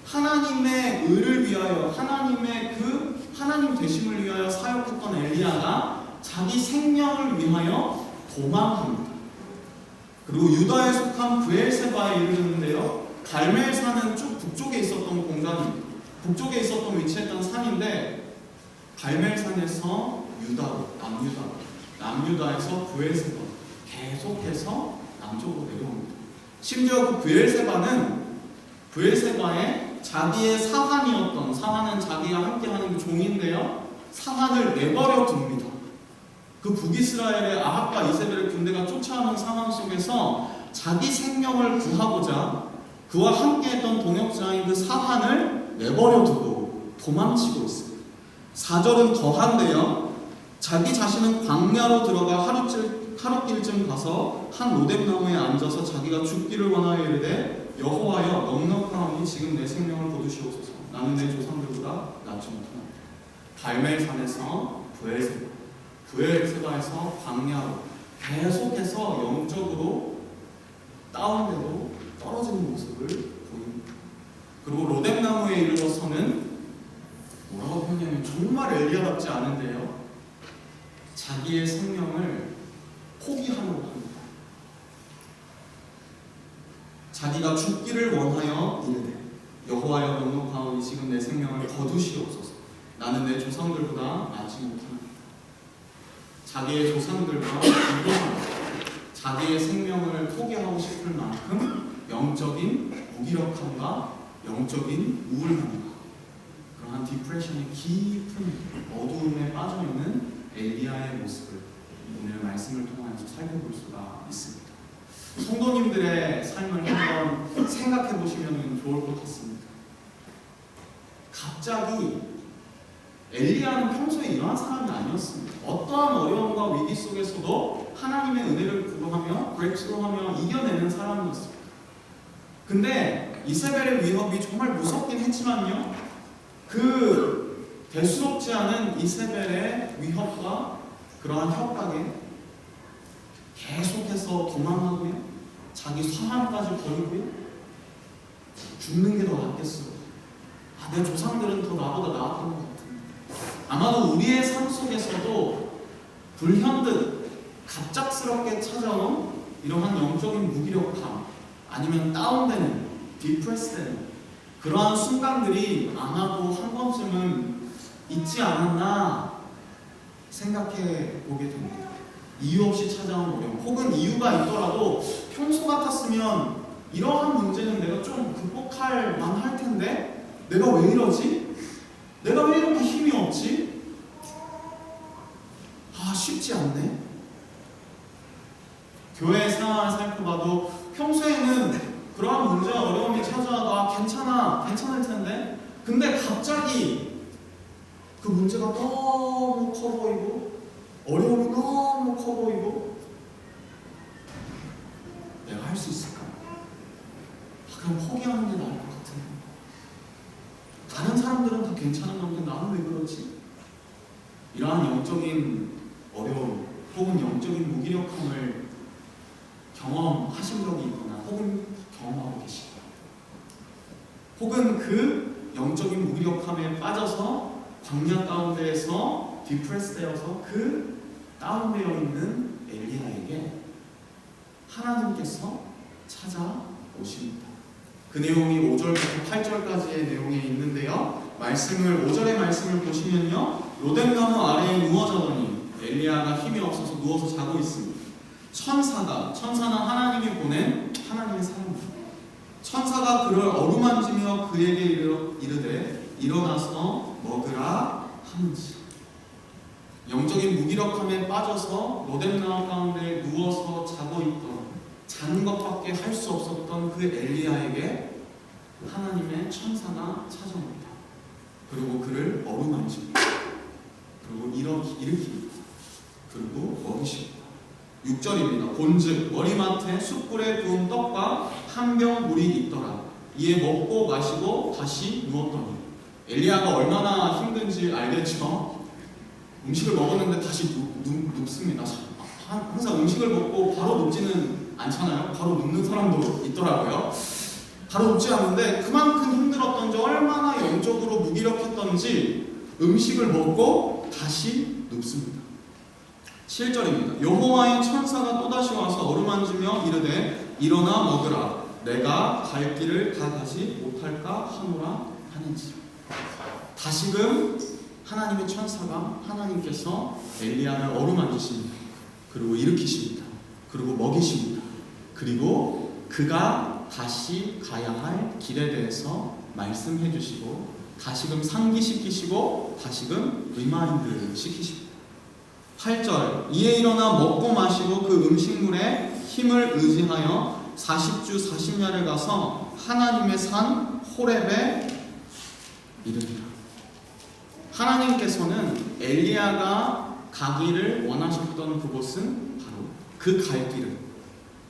하나님의 의를 위하여, 하나님 되심을 위하여 사역했던 엘리야가 자기 생명을 위하여 도망합니다. 그리고 유다에 속한 브엘세바에 이르는데요, 갈멜산은 쭉 북쪽에 있었던 공간입니다. 북쪽에 있었던 위치했던 산인데, 갈멜산에서 유다로, 남유다에서 브엘세바, 계속해서 남쪽으로 내려옵니다. 심지어 그 브엘세바에 자기의 사환은 자기가 함께하는 그 종인데요, 사환을 내버려 둡니다. 그 북이스라엘의 아합과 이세벨의 군대가 쫓아오는 상황 속에서 자기 생명을 구하고자 그와 함께했던 동역자인 그 사환을 내버려 두고 도망치고 있습니다. 4절은 더한데요, 자기 자신은 광야로 들어가 하룻길쯤 가서 한 로뎀나무에 앉아서 자기가 죽기를 원하여 이르되 여호와여 넉넉하오니 지금 내 생명을 거두시옵소서. 나는 내 조상들보다 낫지 못하나이다. 갈멜산에서 브엘세바에서 광야로 계속해서 영적으로 다운되고 떨어지는 모습을 보입니다. 그리고 로뎀나무에 이르러서는 뭐라고 표현하냐면 정말 엘리야답지 않은데요, 자기의 생명을 포기하려고 합니다. 자기가 죽기를 원하여 이르되 여호와여 넉넉하오니 지금 내 생명을 거두시옵소서. 나는 내 조상들보다 낫지 못하나이다. 자기의 조상들과 비교하며 자기의 생명을 포기하고 싶을 만큼 영적인 무기력함과 영적인 우울함과 그러한 디프레션의 깊은 어두움에 빠져있는 엘리야의 모습을 오늘 말씀을 통해서 살펴볼 수가 있습니다. 성도님들의 삶을 한번 생각해 보시면 좋을 것 같습니다. 갑자기 엘리야는 평소에 이러한 사람이 아니었습니다. 어떠한 어려움과 위기 속에서도 하나님의 은혜를 구하며 브레이크스루하며 이겨내는 사람이었습니다. 근데 이세벨의 위협이 정말 무섭긴 했지만요, 그 대수롭지 않은 이세벨의 위협과 그러한 협박에 계속해서 도망하고요, 자기 사망까지 버리고요, 죽는 게 더 낫겠어. 내 조상들은 더 나보다 나았던 것 같은데. 아마도 우리의 삶 속에서도 불현듯 갑작스럽게 찾아온 이러한 영적인 무기력함, 아니면 다운되는, 디프레스되는 그러한 순간들이 아마도 한 번쯤은 있지 않았나 생각해 보게 됩니다. 이유 없이 찾아온 어려움, 혹은 이유가 있더라도 평소 같았으면 이러한 문제는 내가 좀 극복할 만할 텐데 내가 왜 이러지? 내가 왜 이렇게 힘이 없지? 쉽지 않네. 교회 상황을 살펴봐도 평소에는 그러한 문제와 어려움이 찾아와도 괜찮을 텐데, 근데 갑자기 그 문제가 너무 커 보이고 어려움이 너무 커 보이고 내가 할 수 있을까? 그럼 포기하는 게 나을 것 같은데. 다른 사람들은 다 괜찮은 건데 나는 왜 그러지? 이러한 영적인 어려움 혹은 영적인 무기력함을 경험하신 적이 있거나 혹은 경험하고 계시거나, 혹은 그 영적인 무기력함에 빠져서 광야 가운데에서 디프레스되어서 그 다운되어 있는 엘리야에게 하나님께서 찾아오십니다. 그 내용이 5절부터 8절까지의 내용에 있는데요, 5절의 말씀을 보시면요, 로뎀나무 아래에 누워자더니 엘리야가 힘이 없어서 누워서 자고 있습니다. 천사는 하나님이 보낸 하나님의 사람입니다. 천사가 그를 어루만지며 그에게 이르되 일어나서 먹으라 하는지. 영적인 무기력함에 빠져서 로뎀나무 가운데 누워서 자고 있던, 자는 것밖에 할 수 없었던 그 엘리야에게 하나님의 천사가 찾아옵니다. 그리고 그를 어루만집니다. 그리고 일으킵니다. 그리고 먹이십니다. 6절입니다. 본즉 머리맡에 숯불에 구운 떡과 한 병 물이 있더라. 이에 먹고 마시고 다시 누웠더니. 엘리야가 얼마나 힘든지 알겠죠? 음식을 먹었는데 다시 눕습니다. 항상 음식을 먹고 바로 눕지는 않잖아요. 바로 눕는 사람도 있더라고요. 바로 눕지 않는데 그만큼 힘들었던지 얼마나 영적으로 무기력했던지 음식을 먹고 다시 눕습니다. 7절입니다. 여호와의 천사가 또다시 와서 어루만지며 이르되 일어나 먹으라. 내가 갈 길을 다 가지 못할까 하노라 하는지. 다시금 하나님의 천사가, 하나님께서 엘리야를 어루만지십니다. 그리고 일으키십니다. 그리고 먹이십니다. 그리고 그가 다시 가야 할 길에 대해서 말씀해 주시고 다시금 상기시키시고 다시금 리마인드 시키십니다. 8절, 이에 일어나 먹고 마시고 그 음식물에 힘을 의지하여 40주 40야를 가서 하나님의 산 호렙에 이릅니다. 하나님께서는 엘리야가 가기를 원하셨던 그곳은 바로 그 갈 길은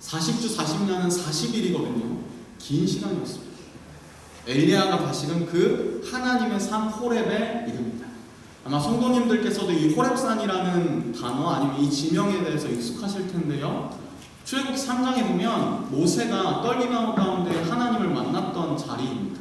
40주 40야는 40일이거든요. 긴 시간이었습니다. 엘리야가 다시금 그 하나님의 산 호렙에 이릅니다. 아마 성도님들께서도 이 호렙산이라는 단어 아니면 이 지명에 대해서 익숙하실 텐데요, 출애굽기 3장에 보면 모세가 떨기나무 가운데 하나님을 만났던 자리입니다.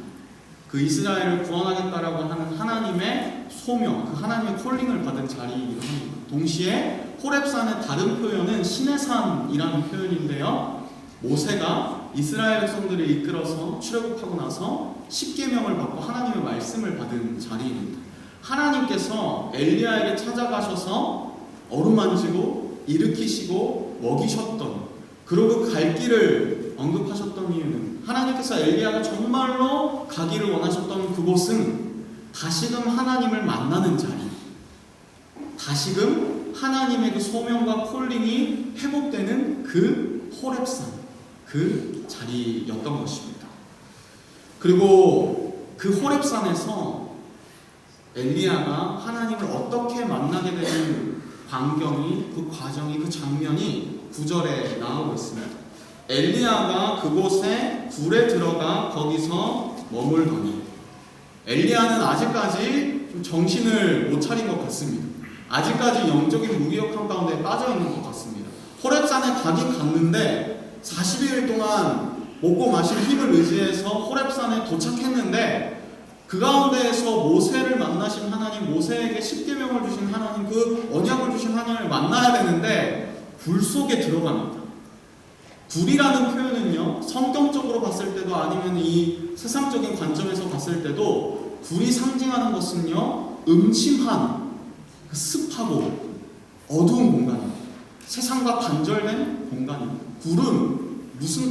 그 이스라엘을 구원하겠다라고 하는 하나님의 소명, 그 하나님의 콜링을 받은 자리이기도 합니다. 동시에 호렙산의 다른 표현은 신의 산이라는 표현인데요, 모세가 이스라엘 백성들을 이끌어서 출애굽하고 나서 십계명을 받고 하나님의 말씀을 받은 자리입니다. 하나님께서 엘리야에게 찾아가셔서 어루만지고 일으키시고 먹이셨던, 그리고 갈 길을 언급하셨던 이유는 하나님께서 엘리야가 정말로 가기를 원하셨던 그곳은 다시금 하나님을 만나는 자리, 다시금 하나님의 그 소명과 콜링이 회복되는 그 호렙산, 그 자리였던 것입니다. 그리고 그 호렙산에서 엘리야가 하나님을 어떻게 만나게 되는 광경이, 그 과정이, 그 장면이 9절에 나오고 있습니다. 엘리야가 그곳에 굴에 들어가 거기서 머물더니. 엘리야는 아직까지 좀 정신을 못 차린 것 같습니다. 아직까지 영적인 무기력함 가운데 빠져 있는 것 같습니다. 호렙산에 가긴 갔는데 40일 동안 먹고 마실 힘을 의지해서 호렙산에 도착했는데 그 가운데에서 모세를 만나신 하나님, 모세에게 십계명을 주신 하나님, 그 언약을 주신 하나님을 만나야 되는데 불 속에 들어갑니다. 불이라는 표현은요, 성경적으로 봤을 때도 아니면 이 세상적인 관점에서 봤을 때도 불이 상징하는 것은요, 음침한 습하고 어두운 공간입니다. 세상과 단절된 공간입니다. 불은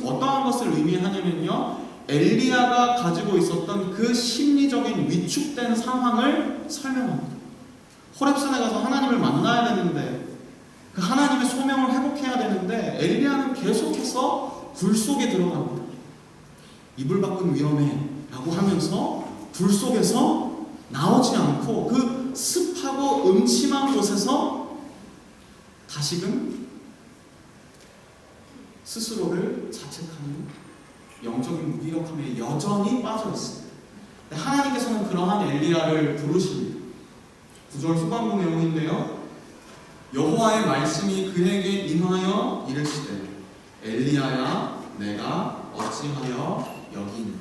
어떠한 것을 의미하냐면요, 엘리야가 가지고 있었던 그 심리적인 위축된 상황을 설명합니다. 호렙산에 가서 하나님을 만나야 되는데, 그 하나님의 소명을 회복해야 되는데 엘리야는 계속해서 불 속에 들어갑니다. 이불 밖은 위험해 라고 하면서 불 속에서 나오지 않고 그 습하고 음침한 곳에서 다시금 스스로를 자책하는 영적인 무기력함에 여전히 빠져 있습니다. 하나님께서는 그러한 엘리야를 부르십니다. 9절 후반부 내용인데요, 여호와의 말씀이 그에게 임하여 이르시되 엘리야야 내가 어찌하여 여기 있느냐.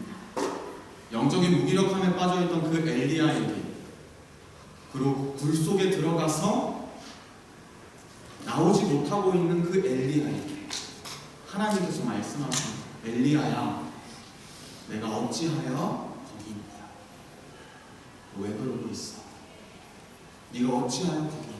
영적인 무기력함에 빠져있던 그 엘리야에게, 그리고 불 속에 들어가서 나오지 못하고 있는 그 엘리야에게 하나님께서 말씀하십니다. 엘리야야 내가 어찌하여 거기 있느냐. 왜 그러고 있어? 네가 어찌하여 거기 있느냐.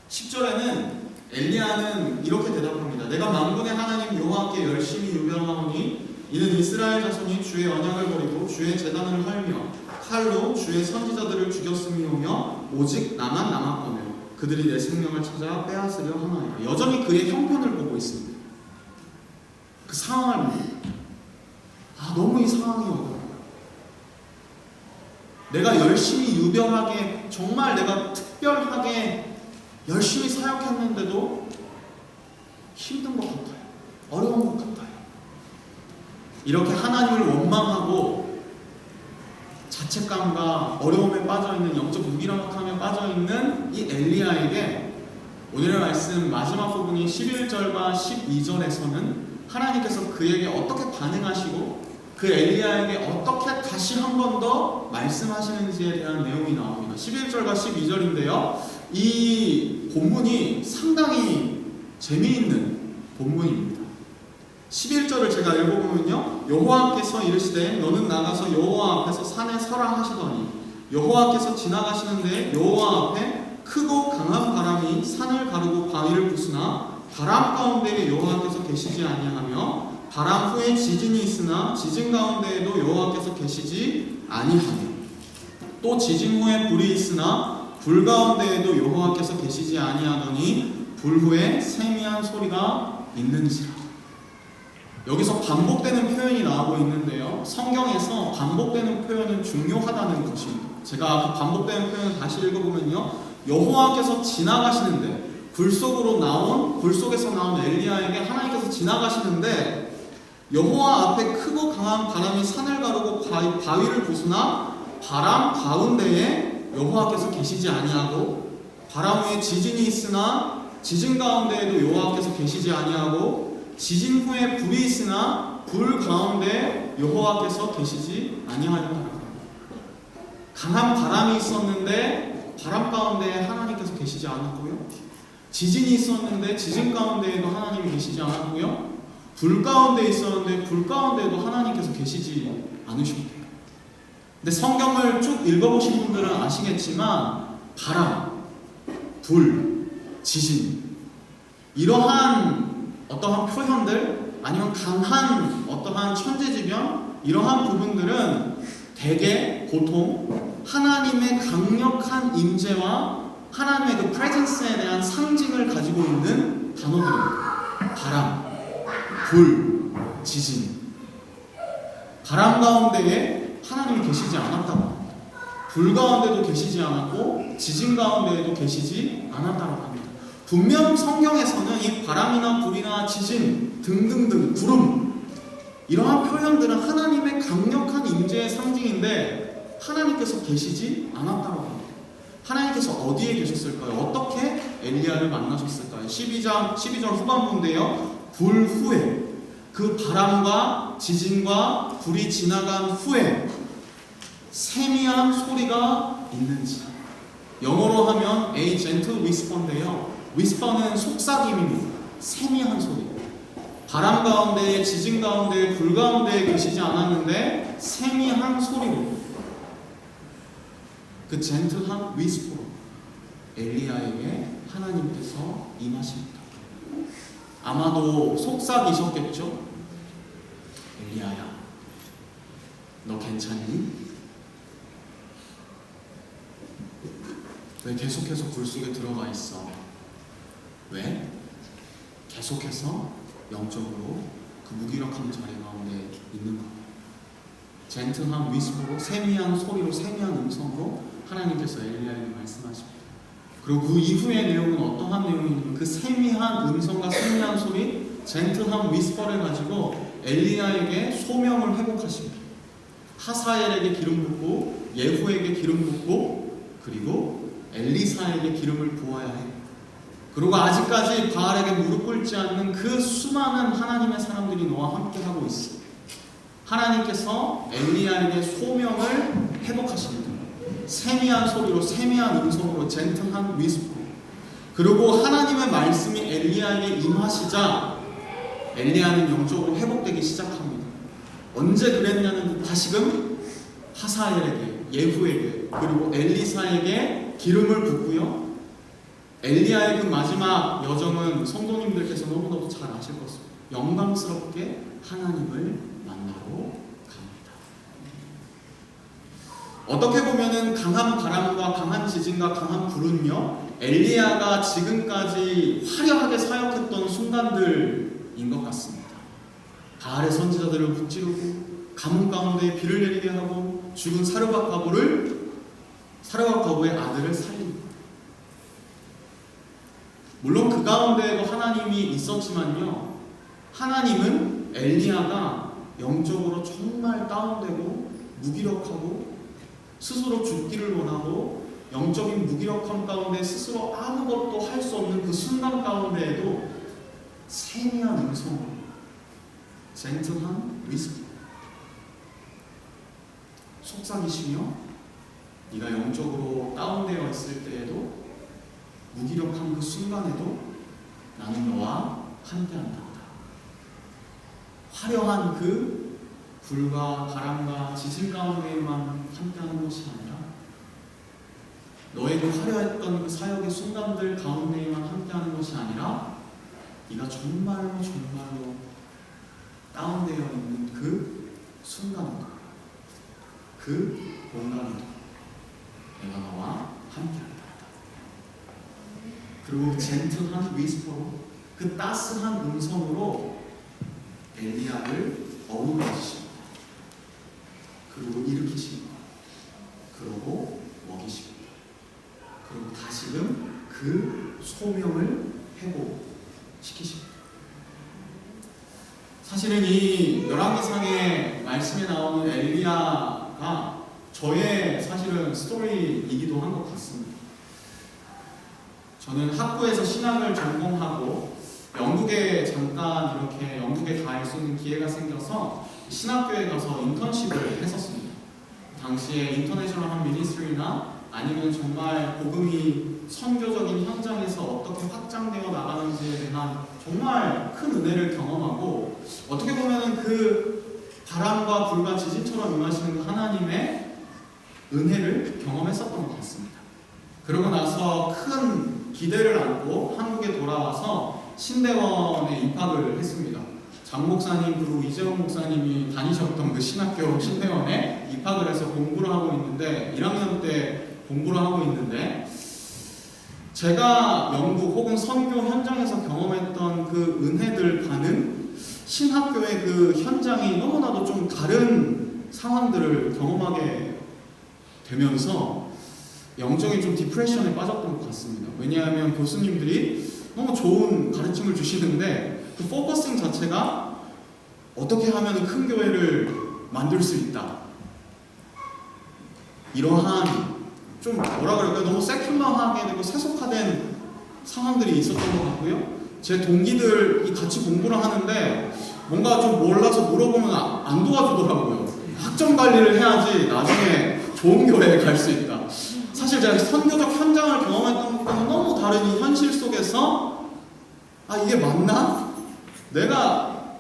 10절에는 엘리야는 이렇게 대답합니다. 내가 만군의 하나님 여호와께 열심히 유별하오니 이는 이스라엘 자손이 주의 언약을 버리고 주의 제단을 헐며 칼로 주의 선지자들을 죽였음이오며 오직 나만 남았거늘 그들이 내 생명을 찾아 빼앗으려 하나이다. 여전히 그의 형편을 보고 있습니다. 그 상황을 보고, 너무 이 상황이 어려워요. 내가 열심히 유별하게, 정말 내가 특별하게 열심히 사역했는데도 힘든 것 같아요. 어려운 것 같아요. 이렇게 하나님을 원망하고 자책감과 어려움에 빠져있는, 영적 무기력함에 빠져있는 이 엘리야에게 오늘의 말씀 마지막 부분인 11절과 12절에서는 하나님께서 그에게 어떻게 반응하시고 그 엘리야에게 어떻게 다시 한 번 더 말씀하시는지에 대한 내용이 나옵니다. 11절과 12절인데요. 이 본문이 상당히 재미있는 본문입니다. 11절을 제가 읽어보면요, 여호와께서 이르시되 너는 나가서 여호와 앞에서 산에 서라 하시더니 여호와께서 지나가시는데 여호와 앞에 크고 강한 바람이 산을 가르고 바위를 부수나 바람 가운데에 여호와께서 계시지 아니하며 바람 후에 지진이 있으나 지진 가운데에도 여호와께서 계시지 아니하며 또 지진 후에 불이 있으나 불 가운데에도 여호와께서 계시지 아니하더니 불 후에 세미한 소리가 있는지라. 여기서 반복되는 표현이 나오고 있는데요, 성경에서 반복되는 표현은 중요하다는 것입니다. 제가 그 반복되는 표현을 다시 읽어보면요, 여호와께서 지나가시는데 불 속에서 나온 엘리야에게 하나님께서 지나가시는데 여호와 앞에 크고 강한 바람이 산을 가르고 바위를 부수나 바람 가운데에 여호와께서 계시지 아니하고 바람 후에 지진이 있으나 지진 가운데에도 여호와께서 계시지 아니하고 지진 후에 불이 있으나 불 가운데 여호와께서 계시지 아니하였다. 강한 바람이 있었는데 바람 가운데 하나님께서 계시지 않았고요, 지진이 있었는데 지진 가운데에도 하나님이 계시지 않았고요, 불 가운데 있었는데 불 가운데에도 하나님께서 계시지 않으셨대요. 근데 성경을 쭉 읽어보신 분들은 아시겠지만 바람, 불, 지진, 이러한 어떠한 표현들, 아니면 강한 어떠한 천재지변, 이러한 부분들은 대개 보통 하나님의 강력한 임재와 하나님의 그 프레젠스에 대한 상징을 가지고 있는 단어들입니다. 바람, 불, 지진. 바람 가운데에 하나님이 계시지 않았다고 합니다. 불 가운데도 계시지 않았고 지진 가운데에도 계시지 않았다고 합니다. 분명 성경에서는 이 바람이나 불이나 지진 등등등, 구름, 이러한 표현들은 하나님의 강력한 임재의 상징인데 하나님께서 계시지 않았다고 합니다. 하나님께서 어디에 계셨을까요? 어떻게 엘리야를 만나셨을까요? 12절 후반부인데요. 불 후에, 그 바람과 지진과 불이 지나간 후에 세미한 소리가 있는지. 영어로 하면 a gentle whisper인데요. whisper는 속삭임입니다. 세미한 소리. 바람 가운데, 지진 가운데, 불 가운데 계시지 않았는데 세미한 소리로, 그 젠틀한 위스퍼로 엘리야에게 하나님께서 임하십니다. 아마도 속삭이셨겠죠? 엘리야야, 너 괜찮니? 왜 계속해서 불 속에 들어가 있어? 왜? 계속해서 영적으로 그 무기력한 자리 가운데 있는 것. 젠틀한 위스퍼로, 세미한 소리로, 세미한 음성으로 하나님께서 엘리야에게 말씀하십니다. 그리고 그 이후의 내용은 어떠한 내용이냐면 그 세미한 음성과 세미한 소리, 젠틀한 위스퍼를 가지고 엘리야에게 소명을 회복하십니다. 하사엘에게 기름 붓고, 예후에게 기름 붓고, 그리고 엘리사에게 기름을 부어야 해. 그리고 아직까지 바알에게 무릎 꿇지 않는 그 수많은 하나님의 사람들이 너와 함께 하고 있어. 하나님께서 엘리야에게 소명을 회복하십니다. 세미한 소리로, 세미한 음성으로, 젠틀한 위스퍼. 그리고 하나님의 말씀이 엘리야에게 임하시자 엘리야는 영적으로 회복되기 시작합니다. 언제 그랬냐는 다시금 하사엘에게, 예후에게, 그리고 엘리사에게 기름을 붓고요. 엘리야의 그 마지막 여정은 성도님들께서 너무나도 잘 아실 것입니다. 영광스럽게 하나님을 만나러 갑니다. 어떻게 보면은 강한 바람과 강한 지진과 강한 불은요, 엘리야가 지금까지 화려하게 사역했던 순간들인 것 같습니다. 바알의 선지자들을 무찌르고 가뭄 가운데 비를 내리게 하고 죽은 사르밧 과부의 아들을 살립니다. 물론 그 가운데에도 하나님이 있었지만요, 하나님은 엘리야가 영적으로 정말 다운되고 무기력하고 스스로 죽기를 원하고 영적인 무기력함 가운데 스스로 아무것도 할 수 없는 그 순간 가운데에도 세미한 음성으로, 젠틀한 위스퍼, 속삭이시며 네가 영적으로 다운되어 있을 때에도, 무기력한 그 순간에도 나는 너와 함께한다. 화려한 그 불과 바람과 지진 가운데에만 함께하는 것이 아니라 너의 그 화려했던 그 사역의 순간들 가운데에만 함께하는 것이 아니라 네가 정말로 다운되어 있는 그 순간에도, 그 공간에도 내가 너와 함께한다. 그리고 젠틀한 위스퍼로, 그 따스한 음성으로 엘리야를 어루만지십니다. 그리고 일으키십니다. 그리고 먹이십니다. 그리고 다시금 그 소명을 회복시키십니다. 사실은 이 열왕기상의 말씀에 나오는 엘리야가 저의 사실은 스토리이기도 한 것 같습니다. 저는 학부에서 신학을 전공하고 영국에 잠깐 이렇게 영국에 가 있을 수 있는 기회가 생겨서 신학교에 가서 인턴십을 했었습니다. 당시에 인터내셔널한 미니스트리나 아니면 정말 복음이 선교적인 현장에서 어떻게 확장되어 나가는지에 대한 정말 큰 은혜를 경험하고, 어떻게 보면 그 바람과 불과 지진처럼 임하시는 그 하나님의 은혜를 경험했었던 것 같습니다. 그러고 나서 큰 기대를 안고 한국에 돌아와서 신대원에 입학을 했습니다. 장 목사님 그리고 이재원 목사님이 다니셨던 그 신학교 신대원에 입학을 해서 공부를 하고 있는데, 1학년 때 공부를 하고 있는데, 제가 영국 혹은 선교 현장에서 경험했던 그 은혜들과는 신학교의 그 현장이 너무나도 좀 다른 상황들을 경험하게 되면서 영적인 좀 디프레션에 빠졌던 것 같습니다. 왜냐하면 교수님들이 너무 좋은 가르침을 주시는데 그 포커싱 자체가 어떻게 하면 큰 교회를 만들 수 있다, 이러한 좀 뭐라 그럴까요? 너무 세큘러하게 되고 세속화된 상황들이 있었던 것 같고요. 제 동기들이 같이 공부를 하는데 뭔가 좀 몰라서 물어보면 안 도와주더라고요. 학점 관리를 해야지 나중에 좋은 교회에 갈 수 있다. 사실 제가 선교적 현장을 경험했던 것과는 너무 다른 이 현실 속에서 이게 맞나? 내가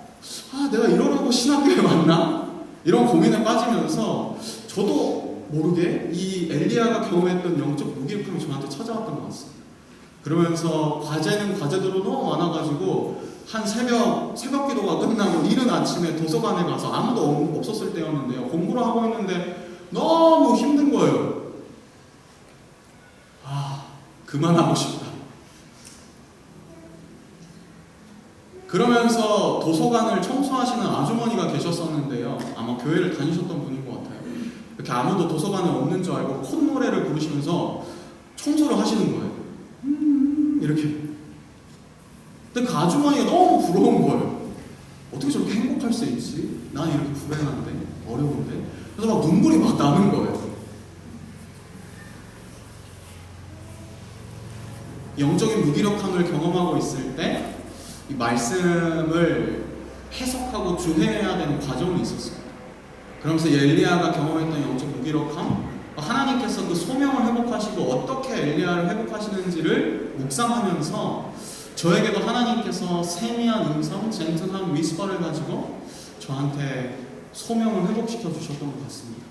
이러려고 신학교에 왔나? 이런 고민에 빠지면서 저도 모르게 이 엘리야가 경험했던 영적 무기력함이 저한테 찾아왔던 것 같습니다. 그러면서 과제는 과제대로 너무 많아가지고 한 새벽 기도가 끝나고 이른 아침에 도서관에 가서 아무도 없었을 때였는데요. 공부를 하고 있는데 너무 힘든 거예요. 그만하고 싶다. 그러면서 도서관을 청소하시는 아주머니가 계셨었는데요. 아마 교회를 다니셨던 분인 것 같아요. 이렇게 아무도 도서관에 없는 줄 알고 콧노래를 부르시면서 청소를 하시는 거예요. 이렇게. 근데 그 아주머니가 너무 부러운 거예요. 어떻게 저렇게 행복할 수 있지? 난 이렇게 불행한데, 어려운데. 그래서 막 눈물이 막 나는 거예요. 영적인 무기력함을 경험하고 있을 때 이 말씀을 해석하고 주해해야 되는 과정이 있었어요. 그러면서 엘리야가 경험했던 영적 무기력함, 하나님께서 그 소명을 회복하시고 어떻게 엘리야를 회복하시는지를 묵상하면서 저에게도 하나님께서 세미한 음성, 젠틀한 위스퍼를 가지고 저한테 소명을 회복시켜 주셨던 것 같습니다.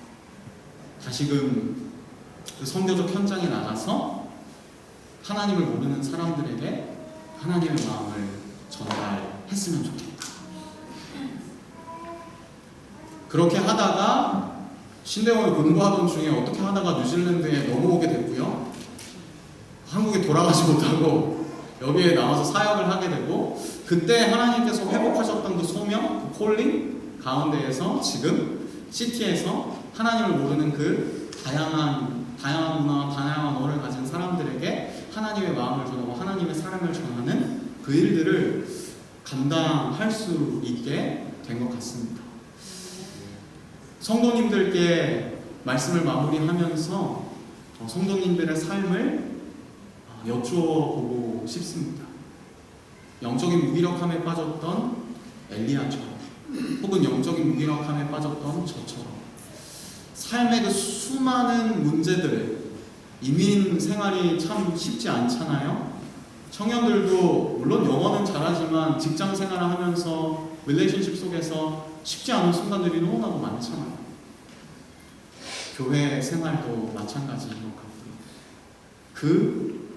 다시금 그 선교적 현장에 나가서 하나님을 모르는 사람들에게 하나님의 마음을 전달했으면 좋겠다. 그렇게 하다가 신대원을 공부하던 중에 어떻게 하다가 뉴질랜드에 넘어오게 됐고요. 한국에 돌아가지 못하고 여기에 나와서 사역을 하게 되고 그때 하나님께서 회복하셨던 그 소명, 그 콜링 가운데에서 지금 시티에서 하나님을 모르는 그 다양한 문화와 다양한 언어를 가진 사람들에게 하나님의 마음을 전하고 하나님의 사랑을 전하는 그 일들을 감당할 수 있게 된 것 같습니다. 성도님들께 말씀을 마무리하면서 성도님들의 삶을 여쭈어보고 싶습니다. 영적인 무기력함에 빠졌던 엘리야처럼 혹은 영적인 무기력함에 빠졌던 저처럼 삶의 그 수많은 문제들, 이민 생활이 참 쉽지 않잖아요. 청년들도 물론 영어는 잘하지만 직장 생활을 하면서 릴레이션십 속에서 쉽지 않은 순간들이 너무나도 많잖아요. 교회 생활도 마찬가지인 것 같고요. 그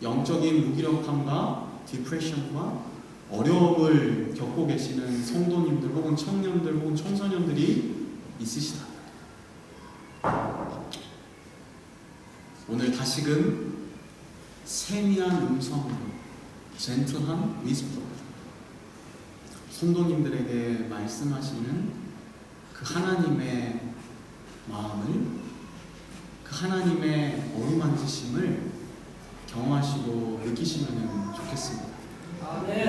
영적인 무기력함과 디프레션과 어려움을 겪고 계시는 성도님들 혹은 청년들 혹은 청소년들이 있으시다. 오늘 다시금 세미한 음성으로 젠틀한 위스퍼 성도님들에게 말씀하시는 그 하나님의 마음을, 그 하나님의 어루만지심을 경험하시고 느끼시면 좋겠습니다.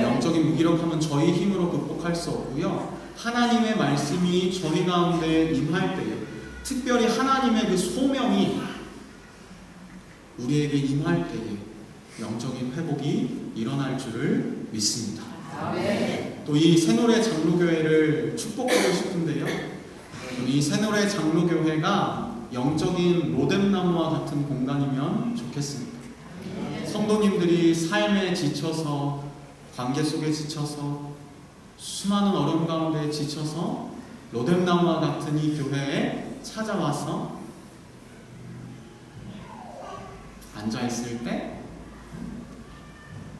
영적인 무기력함은 저희 힘으로 극복할 수 없고요. 하나님의 말씀이 저희 가운데 임할 때에, 특별히 하나님의 그 소명이 우리에게 임할 때에 영적인 회복이 일어날 줄을 믿습니다. 또 이 새노래 장로교회를 축복하고 싶은데요. 이 새노래 장로교회가 영적인 로뎀나무와 같은 공간이면 좋겠습니다. 성도님들이 삶에 지쳐서, 관계 속에 지쳐서, 수많은 어려움 가운데 지쳐서 로뎀나무와 같은 이 교회에 찾아와서 앉아있을 때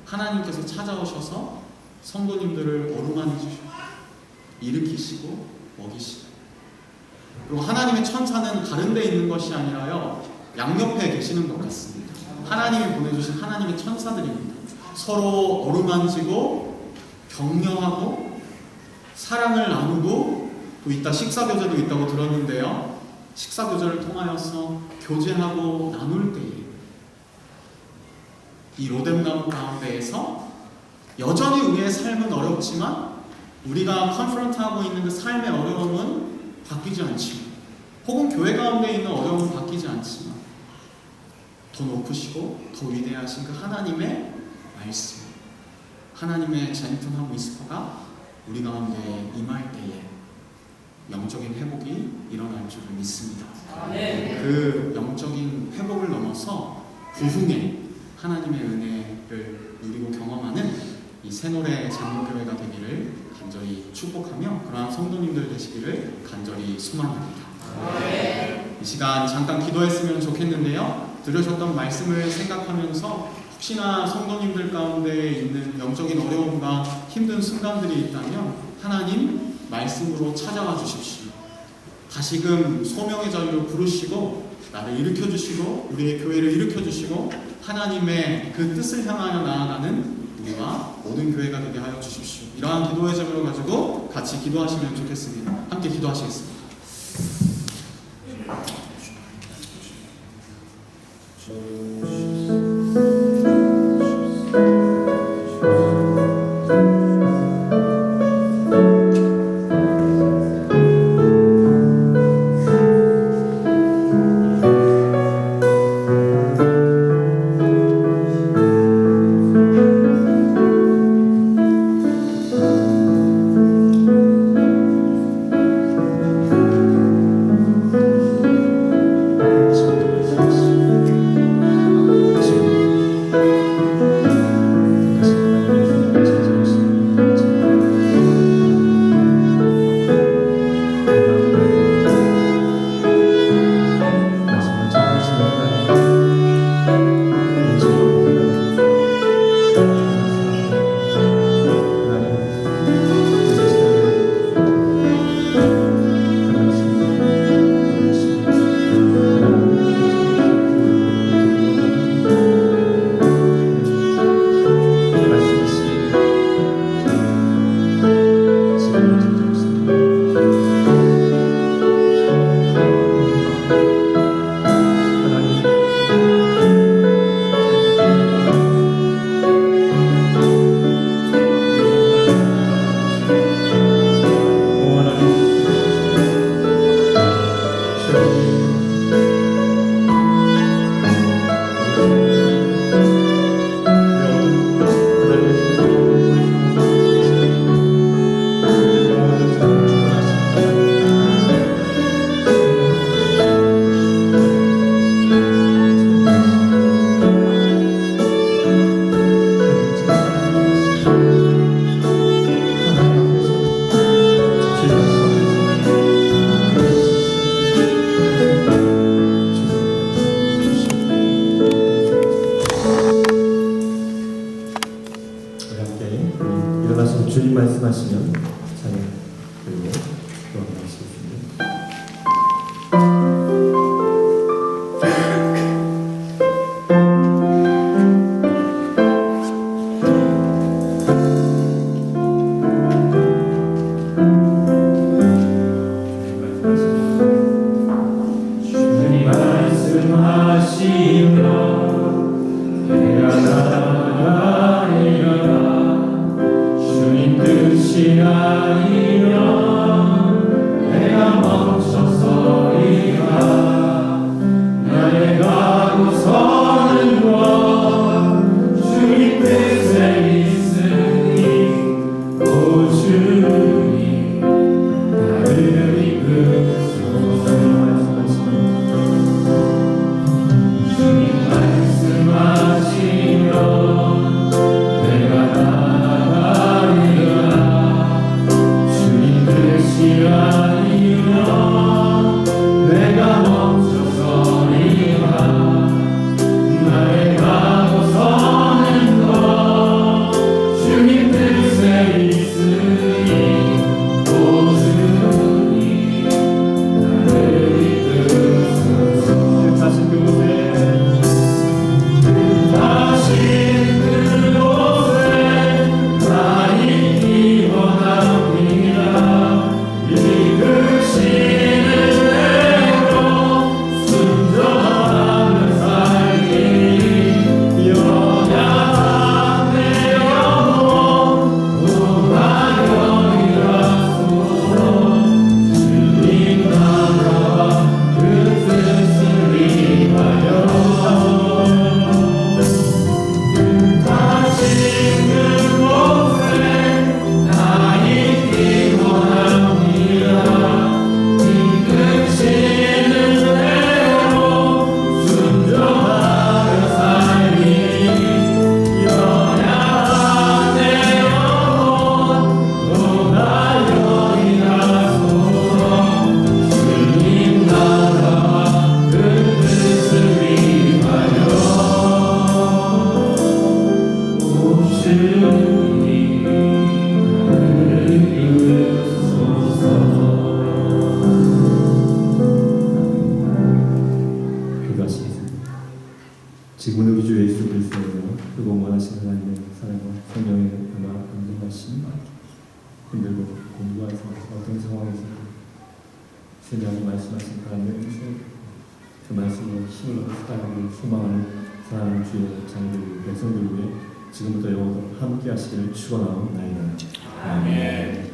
하나님께서 찾아오셔서 성도님들을 어루만지시고 일으키시고 먹이시고, 그리고 하나님의 천사는 다른 데 있는 것이 아니라요 양옆에 계시는 것 같습니다. 하나님이 보내주신 하나님의 천사들입니다. 서로 어루만지고 격려하고 사랑을 나누고, 또 이따 식사교제도 있다고 들었는데요, 식사교제를 통하여서 교제하고 나눌 때에 이 로뎀나무 가운데에서 여전히 우리의 삶은 어렵지만 우리가 컨프런트하고 있는 그 삶의 어려움은 바뀌지 않지만, 혹은 교회 가운데 있는 어려움은 바뀌지 않지만 더 높으시고 더 위대하신 그 하나님의 말씀, 하나님의 젠틀한 위스퍼가 우리 가운데 임할 때에 영적인 회복이 일어날 줄을 믿습니다. 그 영적인 회복을 넘어서 부흥의 하나님의 은혜를 누리고 경험하는 이 새노래 장로교회가 되기를 간절히 축복하며 그러한 성도님들 되시기를 간절히 소망합니다. 이 시간 잠깐 기도했으면 좋겠는데요. 들으셨던 말씀을 생각하면서 혹시나 성도님들 가운데 있는 영적인 어려움과 힘든 순간들이 있다면 하나님 말씀으로 찾아와 주십시오. 다시금 소명의 자리로 부르시고 나를 일으켜 주시고 우리의 교회를 일으켜 주시고 하나님의 그 뜻을 향하여 나아가는 우리와 모든 교회가 되게 하여 주십시오. 이러한 기도의 제목을 가지고 같이 기도하시면 좋겠습니다. 함께 기도하시겠습니다. 주님 말씀하시면 찬양 그리고 기도하시겠습니다. 주님 말씀하시면 내가 나아가리라. 주님 뜻이 지금은 우리 주 예수 그리스도로 그리고 원하시는 하나님의 사랑과 성령의 은혜와 감동하심 힘들고 공부해서 어떤 상황에서 세명이 말씀하신 하나님의 그 말씀으로 힘을 얻어 살아가는 소망하는 사랑하는 주의 자녀들 백성들 위해 지금부터 영원토록 함께 하시기를 축원하옵나이다. 아멘.